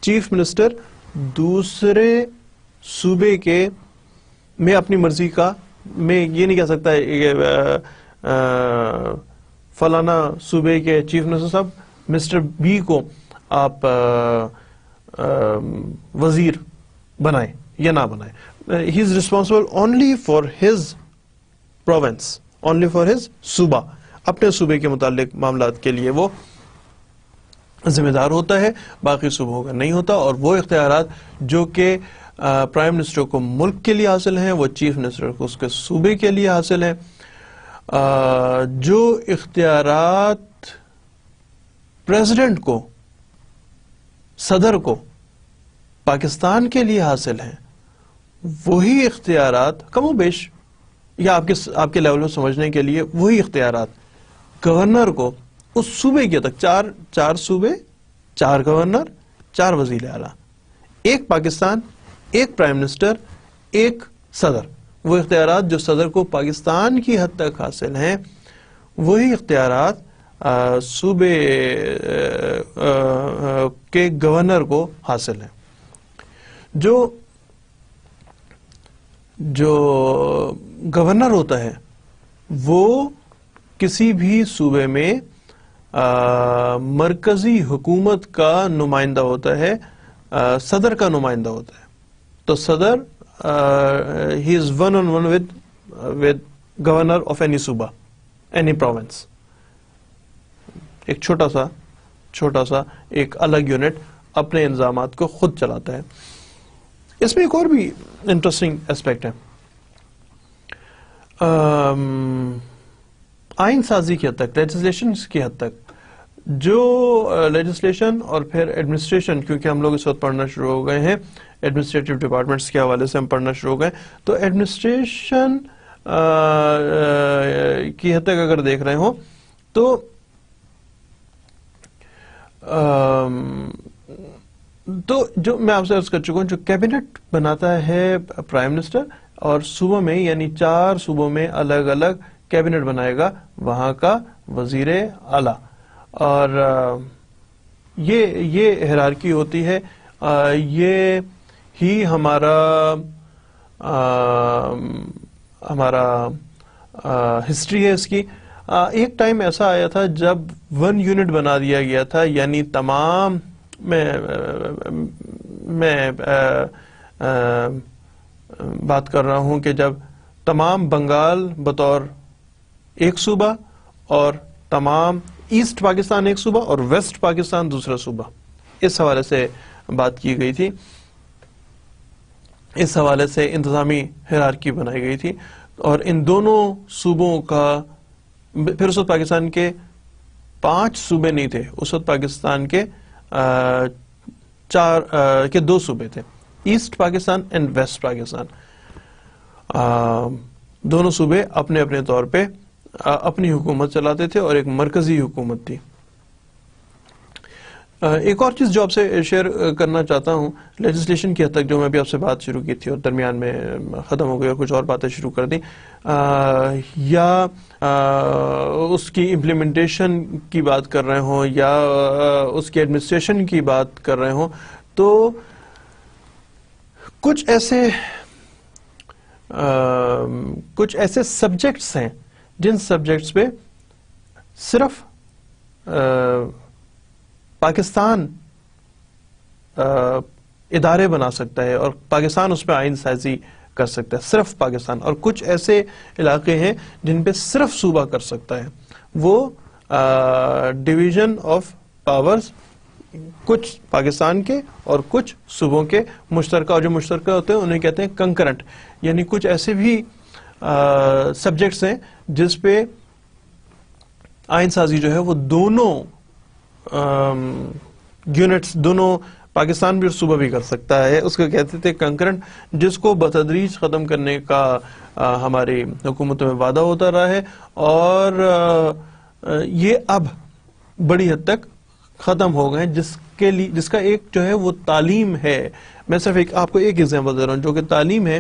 چیف منسٹر دوسرے صوبے کے میں اپنی مرضی کا, میں یہ نہیں کہہ سکتا فلانا صوبے کے چیف منسٹر صاحب مسٹر بی کو آپ وزیر بنائیں یا نہ بنائیں. He is responsible only for his province, only for his صوبہ, اپنے صوبے کے متعلق معاملات کے لیے وہ ذمہ دار ہوتا ہے, باقی صوبوں کا نہیں ہوتا. اور وہ اختیارات جو کہ پرائم منسٹر کو ملک کے لیے حاصل ہیں وہ چیف منسٹر کو اس کے صوبے کے لیے حاصل ہیں. جو اختیارات پریزیڈنٹ کو, صدر کو پاکستان کے لیے حاصل ہیں وہی اختیارات کم و بیش, یا آپ کے لیول میں سمجھنے کے لیے وہی اختیارات گورنر کو اس صوبے کے تک, چار صوبے, 4 گورنر, 4 وزیر اعلیٰ, ایک پاکستان, ایک پرائم منسٹر, ایک صدر. وہ اختیارات جو صدر کو پاکستان کی حد تک حاصل ہیں وہی اختیارات صوبے کے گورنر کو حاصل ہیں. جو گورنر ہوتا ہے وہ کسی بھی صوبے میں مرکزی حکومت کا نمائندہ ہوتا ہے, صدر کا نمائندہ ہوتا ہے. تو صدر he is one on one with governor of any صوبہ, any province. ایک چھوٹا سا ایک الگ یونٹ اپنے انتظامات کو خود چلاتا ہے. اس میں ایک اور بھی انٹرسٹنگ اسپیکٹ ہے. آئین سازی کی حد تک, لیجسلیشن کی حد تک, جو لیجسلیشن اور پھر ایڈمنسٹریشن, کیونکہ ہم لوگ اس وقت پڑھنا شروع ہو گئے ہیں ایڈمنسٹریٹو ڈپارٹمنٹس کے حوالے سے ہم پڑھنا شروع ہو گئے, تو ایڈمنسٹریشن کی حد تک اگر دیکھ رہے ہوں تو جو میں آپ سے عرض کر چکا ہوں, جو کیبنٹ بناتا ہے پرائم منسٹر, اور صوبوں میں یعنی 4 صوبوں میں الگ الگ کیبنٹ بنائے گا وہاں کا وزیر اعلیٰ, اور یہ ہیرارکی ہوتی ہے. یہ ہی ہمارا ہسٹری ہے اس کی. ایک ٹائم ایسا آیا تھا جب 1 یونٹ بنا دیا گیا تھا, یعنی تمام میں بات کر رہا ہوں کہ جب تمام بنگال بطور ایک صوبہ اور تمام ایسٹ پاکستان ایک صوبہ اور ویسٹ پاکستان دوسرا صوبہ, اس حوالے سے بات کی گئی تھی, اس حوالے سے انتظامی ہیرارکی بنائی گئی تھی. اور ان دونوں صوبوں کا پھر اس وقت پاکستان کے 5 صوبے نہیں تھے, اس وقت پاکستان کے 2 صوبے تھے, East Pakistan and West Pakistan. دونوں صوبے اپنے اپنے طور پہ اپنی حکومت چلاتے تھے اور ایک مرکزی حکومت تھی. ایک اور چیز جو آپ سے شیئر کرنا چاہتا ہوں, لیجسلیشن کی حد تک جو میں بھی آپ سے بات شروع کی تھی اور درمیان میں ختم ہو گئی اور کچھ اور باتیں شروع کر دیں, یا اس کی امپلیمنٹیشن کی بات کر رہے ہوں یا اس کی ایڈمنسٹریشن کی بات کر رہے ہوں, تو کچھ ایسے سبجیکٹس ہیں جن سبجیکٹس پہ صرف پاکستان ادارے بنا سکتا ہے اور پاکستان اس پہ آئین سازی کر سکتا ہے, صرف پاکستان. اور کچھ ایسے علاقے ہیں جن پہ صرف صوبہ کر سکتا ہے. وہ ڈویژن آف پاورز کچھ پاکستان کے اور کچھ صوبوں کے مشترکہ, اور جو مشترکہ ہوتے ہیں انہیں کہتے ہیں کنکرنٹ, یعنی کچھ ایسے بھی سبجیکٹس ہیں جس پہ آئین سازی جو ہے وہ دونوں یونٹس, دونوں پاکستان بھی اور صوبہ بھی کر سکتا ہے. اس کو کہتے تھے کنکرنٹ, جس کو بتدریج ختم کرنے کا ہماری حکومتوں میں وعدہ ہوتا رہا ہے, اور یہ اب بڑی حد تک ختم ہو گئے, جس کا ایک جو ہے وہ تعلیم ہے. میں صرف آپ کو ایک ایگزامپل دے رہا ہوں جو کہ تعلیم ہے,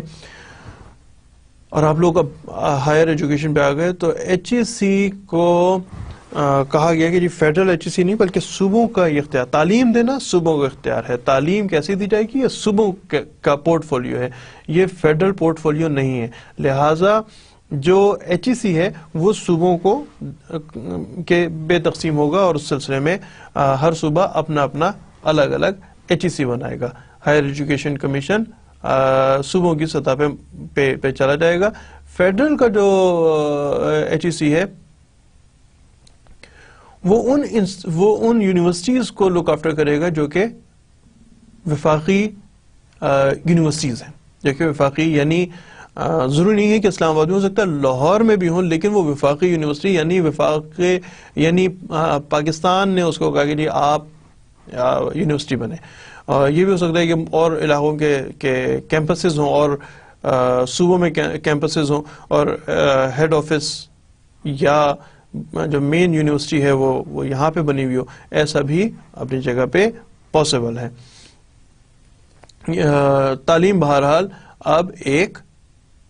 اور آپ لوگ اب ہائر ایجوکیشن پہ آ گئے تو ایچ.ای.سی کو کہا گیا کہ جی فیڈرل ایچ.ای.سی نہیں بلکہ صوبوں کا اختیار, تعلیم دینا صوبوں کا اختیار ہے. تعلیم کیسے دی جائے گی, یہ صوبوں کا پورٹ فولیو ہے, یہ فیڈرل پورٹ فولیو نہیں ہے. لہٰذا جو ایچ.ای.سی ہے وہ صوبوں کو کے بے تقسیم ہوگا, اور اس سلسلے میں ہر صوبہ اپنا اپنا الگ الگ ایچ.ای.سی بنائے گا. ہائر ایجوکیشن کمیشن صوبوں کی سطح پہ چلا جائے گا. فیڈرل کا جو ایچ.ای.سی ہے وہ ان یونیورسٹیز کو لک آفٹر کرے گا جو کہ وفاقی یونیورسٹیز ہیں, جو کہ وفاقی یعنی ضروری نہیں ہے کہ اسلام آباد میں ہو سکتا ہے, لاہور میں بھی ہوں, لیکن وہ وفاقی یونیورسٹی یعنی پاکستان نے اس کو کہا کہ جی آپ یونیورسٹی بنے. یہ بھی ہو سکتا ہے کہ اور علاقوں کے کیمپسز ہوں اور صوبوں میں کیمپسز ہوں, اور ہیڈ آفس یا جو مین یونیورسٹی ہے وہ یہاں پہ بنی ہوئی ہو. ایسا بھی اپنی جگہ پہ پاسبل ہے. تعلیم بہرحال اب ایک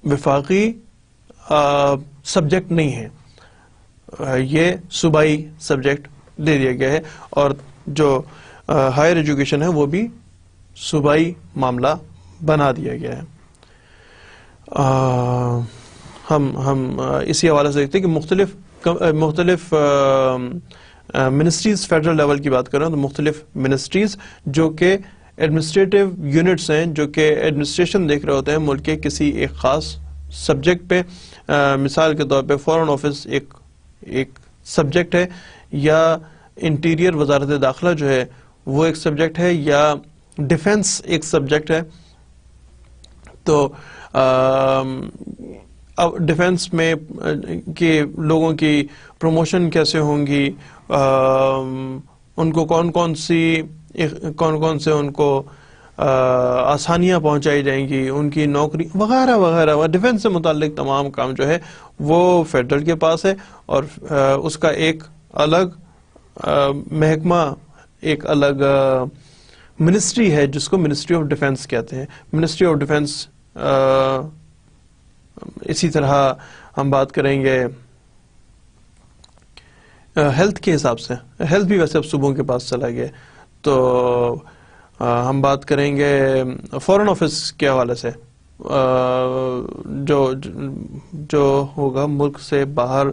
وفاقی سبجیکٹ نہیں ہے, یہ صوبائی سبجیکٹ دے دیا گیا ہے, اور جو ہائر ایجوکیشن ہے وہ بھی صوبائی معاملہ بنا دیا گیا ہے. ہم اسی حوالے سے دیکھتے ہیں کہ مختلف منسٹریز, فیڈرل لیول کی بات کر رہے ہیں تو مختلف منسٹریز جو کہ ایڈمنسٹریٹو یونٹس ہیں, جو کہ ایڈمنسٹریشن دیکھ رہے ہوتے ہیں ملک کے کسی ایک خاص سبجیکٹ پہ. مثال کے طور پہ فارن آفس ایک سبجیکٹ ہے، یا انٹیریئر وزارت داخلہ جو ہے وہ ایک سبجیکٹ ہے، یا ڈیفنس ایک سبجیکٹ ہے. تو اب ڈیفنس میں کہ لوگوں کی پروموشن کیسے ہوں گی، ان کو کون کون سے ان کو آسانیاں پہنچائی جائیں گی، ان کی نوکری وغیرہ وغیرہ، ڈیفنس سے متعلق تمام کام جو ہے وہ فیڈرل کے پاس ہے، اور اس کا ایک الگ محکمہ، ایک الگ منسٹری ہے جس کو منسٹری آف ڈیفنس کہتے ہیں. منسٹری آف ڈیفنس اسی طرح ہم بات کریں گے ہیلتھ کے حساب سے. ہیلتھ بھی ویسے اب صوبوں کے پاس چلا گیا. تو ہم بات کریں گے فورن آفس کے حوالے سے، جو ہوگا ملک سے باہر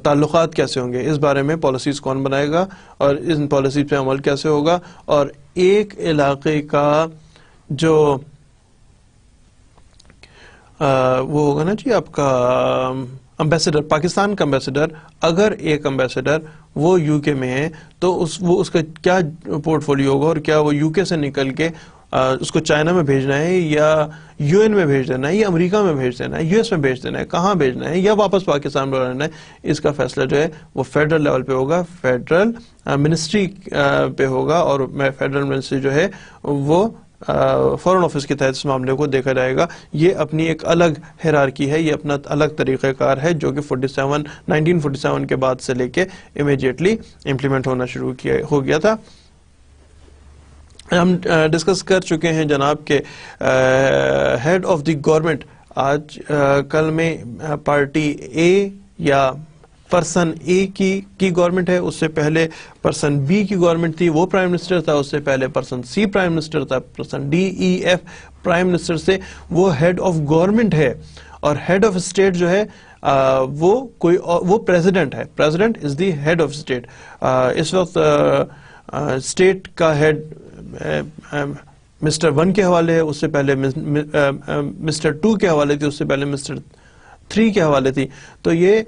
تعلقات کیسے ہوں گے، اس بارے میں پالیسیز کون بنائے گا اور ان پالیسیز پہ عمل کیسے ہوگا. اور ایک علاقے کا جو وہ ہوگا نا جی آپ کا امبیسڈر، پاکستان کا امبیسڈر، اگر ایک امبیسڈر وہ یو کے میں ہے تو اس کا کیا پورٹ فولیو ہوگا، اور کیا وہ یو کے سے نکل کے اس کو چائنا میں بھیجنا ہے، یا یو این میں بھیج دینا ہے، یا امریکہ میں بھیج دینا ہے، یو ایس میں بھیج دینا ہے، کہاں بھیجنا ہے، یا واپس پاکستان میں لانا ہے. اس کا فیصلہ جو ہے وہ فیڈرل لیول پہ ہوگا، فیڈرل منسٹری پہ ہوگا. اور فیڈرل منسٹری جو ہے وہ فورن آفس کے تحت اس معاملے کو دیکھا جائے گا. یہ اپنی ایک الگ ہیرارکی ہے، یہ اپنا الگ طریقہ کار ہے جو کہ 1947 کے بعد سے لے کے امیڈیٹلی امپلیمنٹ ہونا شروع ہو گیا تھا. ہم ڈسکس کر چکے ہیں جناب کہ ہیڈ آف دی گورنمنٹ آج کل میں پارٹی اے یا پرسن اے کی گورنمنٹ ہے. اس سے پہلے پرسن بی کی گورنمنٹ تھی، وہ پرائم منسٹر تھا. اس سے پہلے پرسن سی پرائم منسٹر تھا. Person D E F prime minister سے وہ ہیڈ آف گورنمنٹ ہے. اور ہیڈ آف اسٹیٹ جو ہے وہ پریزیڈنٹ ہے. President is the head of state. اس وقت اسٹیٹ کا ہیڈ مسٹر 1 کے حوالے ہے، اس سے پہلے مسٹر 2 کے حوالے تھی، اس سے پہلے مسٹر 3 کے حوالے تھی. تو یہ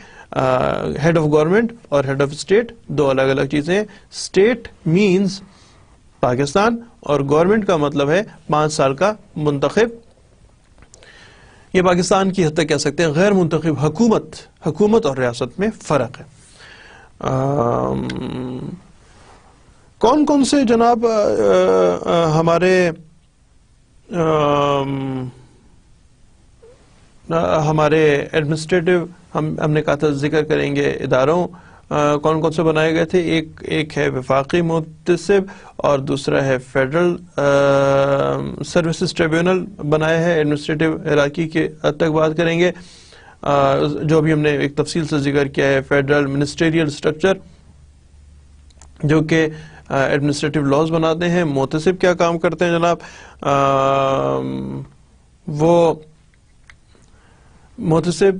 ہیڈ آف گورنمنٹ اور ہیڈ آف اسٹیٹ دو الگ الگ چیزیں ہیں. اسٹیٹ مینز پاکستان، اور گورنمنٹ کا مطلب ہے 5 سال کا منتخب. یہ پاکستان کی حد تک کہہ سکتے ہیں غیر منتخب حکومت اور ریاست میں فرق ہے. کون کون سے جناب ہمارے ایڈمنسٹریٹو ہم نے کہا تھا ذکر کریں گے اداروں کون کون سے بنائے گئے تھے. ایک ہے وفاقی محتسب اور دوسرا ہے فیڈرل سروسز ٹریبیونل بنایا ہے. ایڈمنسٹریٹو ہیرارکی کے حد تک بات کریں گے. جو بھی ہم نے ایک تفصیل سے ذکر کیا ہے فیڈرل منسٹریل اسٹرکچر جو کہ ایڈمنسٹریٹو لاز بناتے ہیں. محتسب کیا کام کرتے ہیں جناب؟ وہ محتسب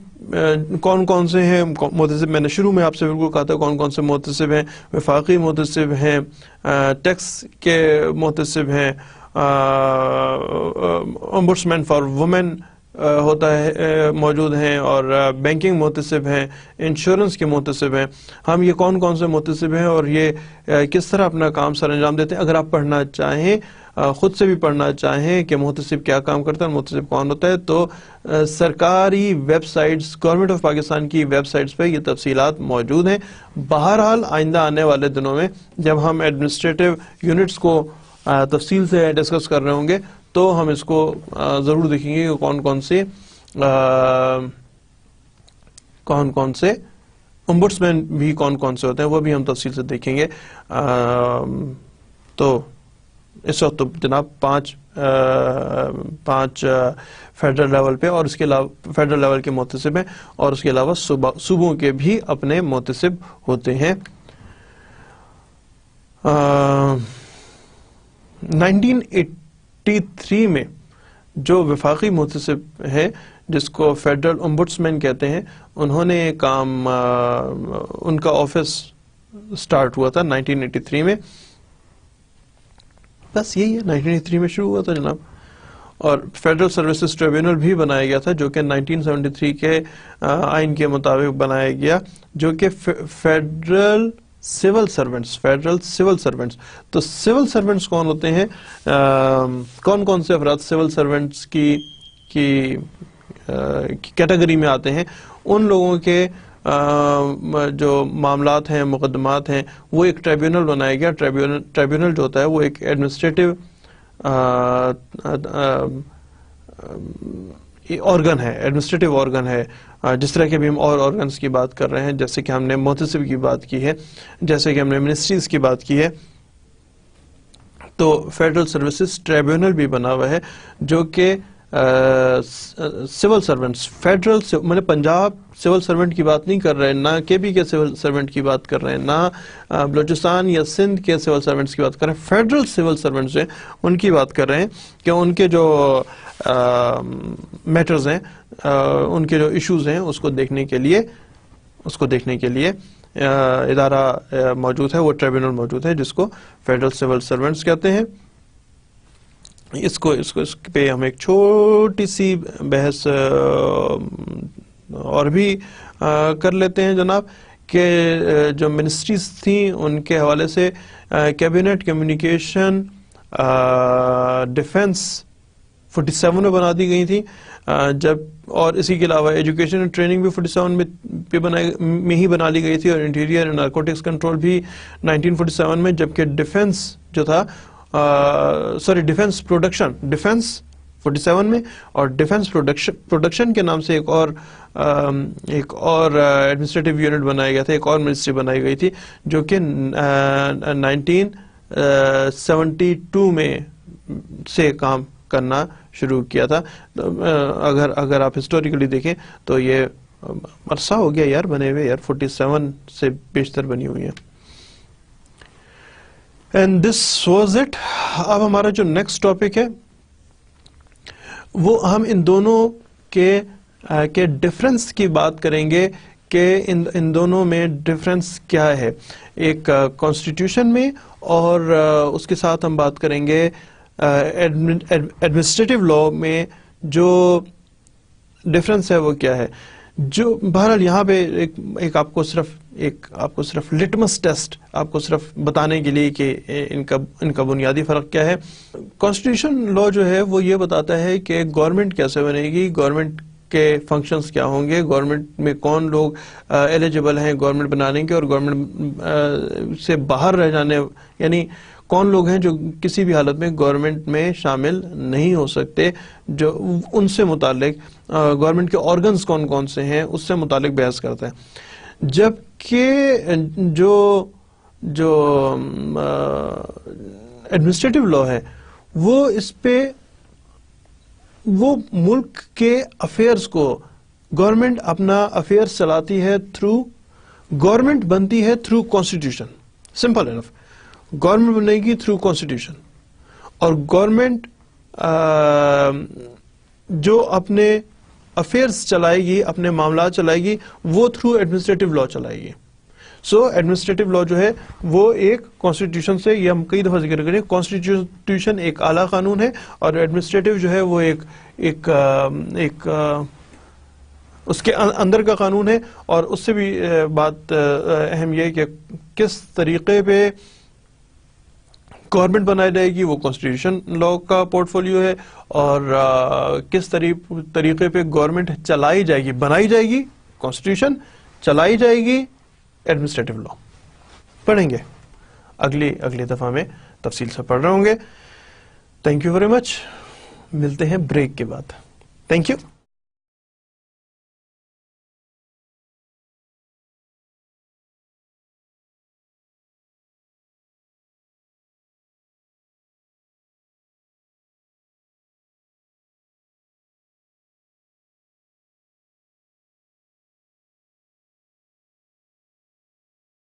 کون کون سے ہیں؟ محتسب میں نے شروع میں آپ سے بالکل کہا تھا کون کون سے محتسب ہیں. وفاقی محتسب ہیں، ٹیکس کے محتسب ہیں، امبڈسمین فار وومن ہوتا ہے موجود ہیں، اور بینکنگ محتسب ہیں، انشورنس کے محتسب ہیں. ہم یہ کون کون سے محتسب ہیں اور یہ کس طرح اپنا کام سر انجام دیتے ہیں، اگر آپ پڑھنا چاہیں، خود سے بھی پڑھنا چاہیں کہ محتسب کیا کام کرتا ہے، محتسب کون ہوتا ہے، تو سرکاری web sites, government of Pakistan کی ویب سائٹس پہ یہ تفصیلات موجود ہیں. بہرحال آئندہ آنے والے دنوں میں جب ہم ایڈمنسٹریٹو یونٹس کو تفصیل سے ڈسکس کر رہے ہوں گے تو ہم اس کو ضرور دیکھیں گے کہ کون کون سے امبڈسمین بھی کون کون سے ہوتے ہیں، وہ بھی ہم تفصیل سے دیکھیں گے. تو اس وقت تو جناب پانچ فیڈرل لیول پہ اور اس کے علاوہ فیڈرل لیول کے محتسب ہیں، اور اس کے علاوہ صوبوں کے بھی اپنے محتسب ہوتے ہیں. 1983 میں جو وفاقی محتسب ہے جس کو فیڈرل امبڈسمین کہتے ہیں، انہوں نے کام ان کا آفس سٹارٹ ہوا تھا 1983 میں. بس یہی ہے، 1983 میں شروع ہوا تھا جناب. اور فیڈرل سروسز ٹریبیونل بھی بنایا گیا تھا جو کہ 1973 کے آئین کے مطابق بنایا گیا، جو کہ فیڈرل سول سرونٹس. تو سول سرونٹس کون ہوتے ہیں؟ کون کون سے افراد سول سرونٹس کی کیٹیگری میں آتے ہیں؟ ان لوگوں کے جو معاملات ہیں، مقدمات ہیں، وہ ایک ٹریبیونل بنایا گیا. ٹریبیونل جو ہوتا ہے وہ ایک ایڈمنسٹریٹو آرگن ہے، جس طرح کہ ابھی ہم اور آرگنز کی بات کر رہے ہیں، جیسے کہ ہم نے محتسب کی بات کی ہے، جیسے کہ ہم نے منسٹریز کی بات کی ہے. تو فیڈرل سروسز ٹریبیونل بھی بنا ہوا ہے جو کہ سول سرونٹس، میں نے پنجاب سول سرونٹ کی بات نہیں کر رہے ہیں، نہ کے بی کے سول سرونٹ کی بات کر رہے ہیں، نہ بلوچستان یا سندھ کے سول سرونٹس کی بات کر رہے ہیں. فیڈرل سول سرونٹس ہیں ان کی بات کر رہے ہیں کہ ان کے جو میٹرز ہیں، ان کے جو ایشوز ہیں، اس کو دیکھنے کے لیے ادارہ موجود ہے، وہ ٹریبیونل موجود ہے جس کو فیڈرل سول سرونٹس کہتے ہیں. اس پہ ہم ایک چھوٹی سی بحث اور بھی کر لیتے ہیں جناب، کہ جو منسٹریز تھیں ان کے حوالے سے کیبنٹ، کمیونیکیشن، ڈیفنس 47 میں بنا دی گئی تھی، اور اسی کے علاوہ ایجوکیشن اینڈ ٹریننگ بھی 47 میں ہی بنا لی گئی تھی، اور انٹیریئر اینڈ نارکوٹکس کنٹرول بھی 1947 میں، جبکہ ڈیفنس جو تھا ڈیفنس پروڈکشن 47 میں، اور ڈیفنس پروڈکشن کے نام سے ایک اور ایڈمنسٹریٹو یونٹ بنایا گیا تھا، ایک اور منسٹری بنائی گئی تھی جو کہ 1972 میں سے کام کرنا شروع کیا تھا. اگر آپ ہسٹوریکلی دیکھیں تو یہ عرصہ ہو گیا یار بنے ہوئے، 47 سے بیشتر بنی ہوئی ہیں. And this was it. اب ہمارا جو نیکسٹ ٹاپک ہے وہ ہم ان دونوں کے ڈفرنس کی بات کریں گے کہ ان دونوں میں ڈفرنس کیا ہے، ایک کانسٹیٹیوشن میں، اور اس کے ساتھ ہم بات کریں گے ایڈمنسٹریٹو لا میں جو ڈفرنس ہے وہ کیا ہے. جو بہرحال یہاں پہ ایک آپ کو صرف لٹمس ٹیسٹ آپ کو صرف بتانے کے لیے کہ ان کا بنیادی فرق کیا ہے. کانسٹیٹیوشن لا جو ہے وہ یہ بتاتا ہے کہ گورنمنٹ کیسے بنے گی، گورنمنٹ کے فنکشنز کیا ہوں گے، گورنمنٹ میں کون لوگ ایلیجبل ہیں گورنمنٹ بنانے کے، اور گورنمنٹ سے باہر رہ جانے، یعنی کون لوگ ہیں جو کسی بھی حالت میں گورنمنٹ میں شامل نہیں ہو سکتے، جو ان سے متعلق گورنمنٹ کے آرگنز کون کون سے ہیں اس سے متعلق بحث کرتا ہے. جبکہ جو ایڈمنسٹریٹو لا ہے وہ اس پہ وہ ملک کے افیئرز کو، گورنمنٹ اپنا افیئرز چلاتی ہے گورنمنٹ بنتی ہے through constitution. Simple enough, government بنے گی تھرو کانسٹیٹیوشن، اور گورنمنٹ جو اپنے افیئرز چلائے گی، اپنے معاملات چلائے گی، وہ تھرو ایڈمنسٹریٹو لا چلائے گی. سو ایڈمنسٹریٹو لا جو ہے وہ ایک کانسٹیٹیوشن سے، یہ ہم کئی دفعہ ذکر کریں، کانسٹیٹیوشن ایک اعلیٰ قانون ہے، اور ایڈمنسٹریٹو جو ہے وہ ایک اس کے اندر کا قانون ہے. اور اس سے بھی بات اہم یہ کہ کس طریقے پہ گورنمنٹ بنائی جائے گی وہ کانسٹیٹیوشن لا کا پورٹ فولیو ہے، اور کس طریقے پہ گورنمنٹ چلائی جائے گی، بنائی جائے گی کانسٹیٹیوشن، چلائی جائے گی ایڈمنسٹریٹو لا. پڑھیں گے اگلی دفعہ میں تفصیل سے پڑھ رہے ہوں گے. Thank you very much. ملتے ہیں بریک کے بعد. Thank you.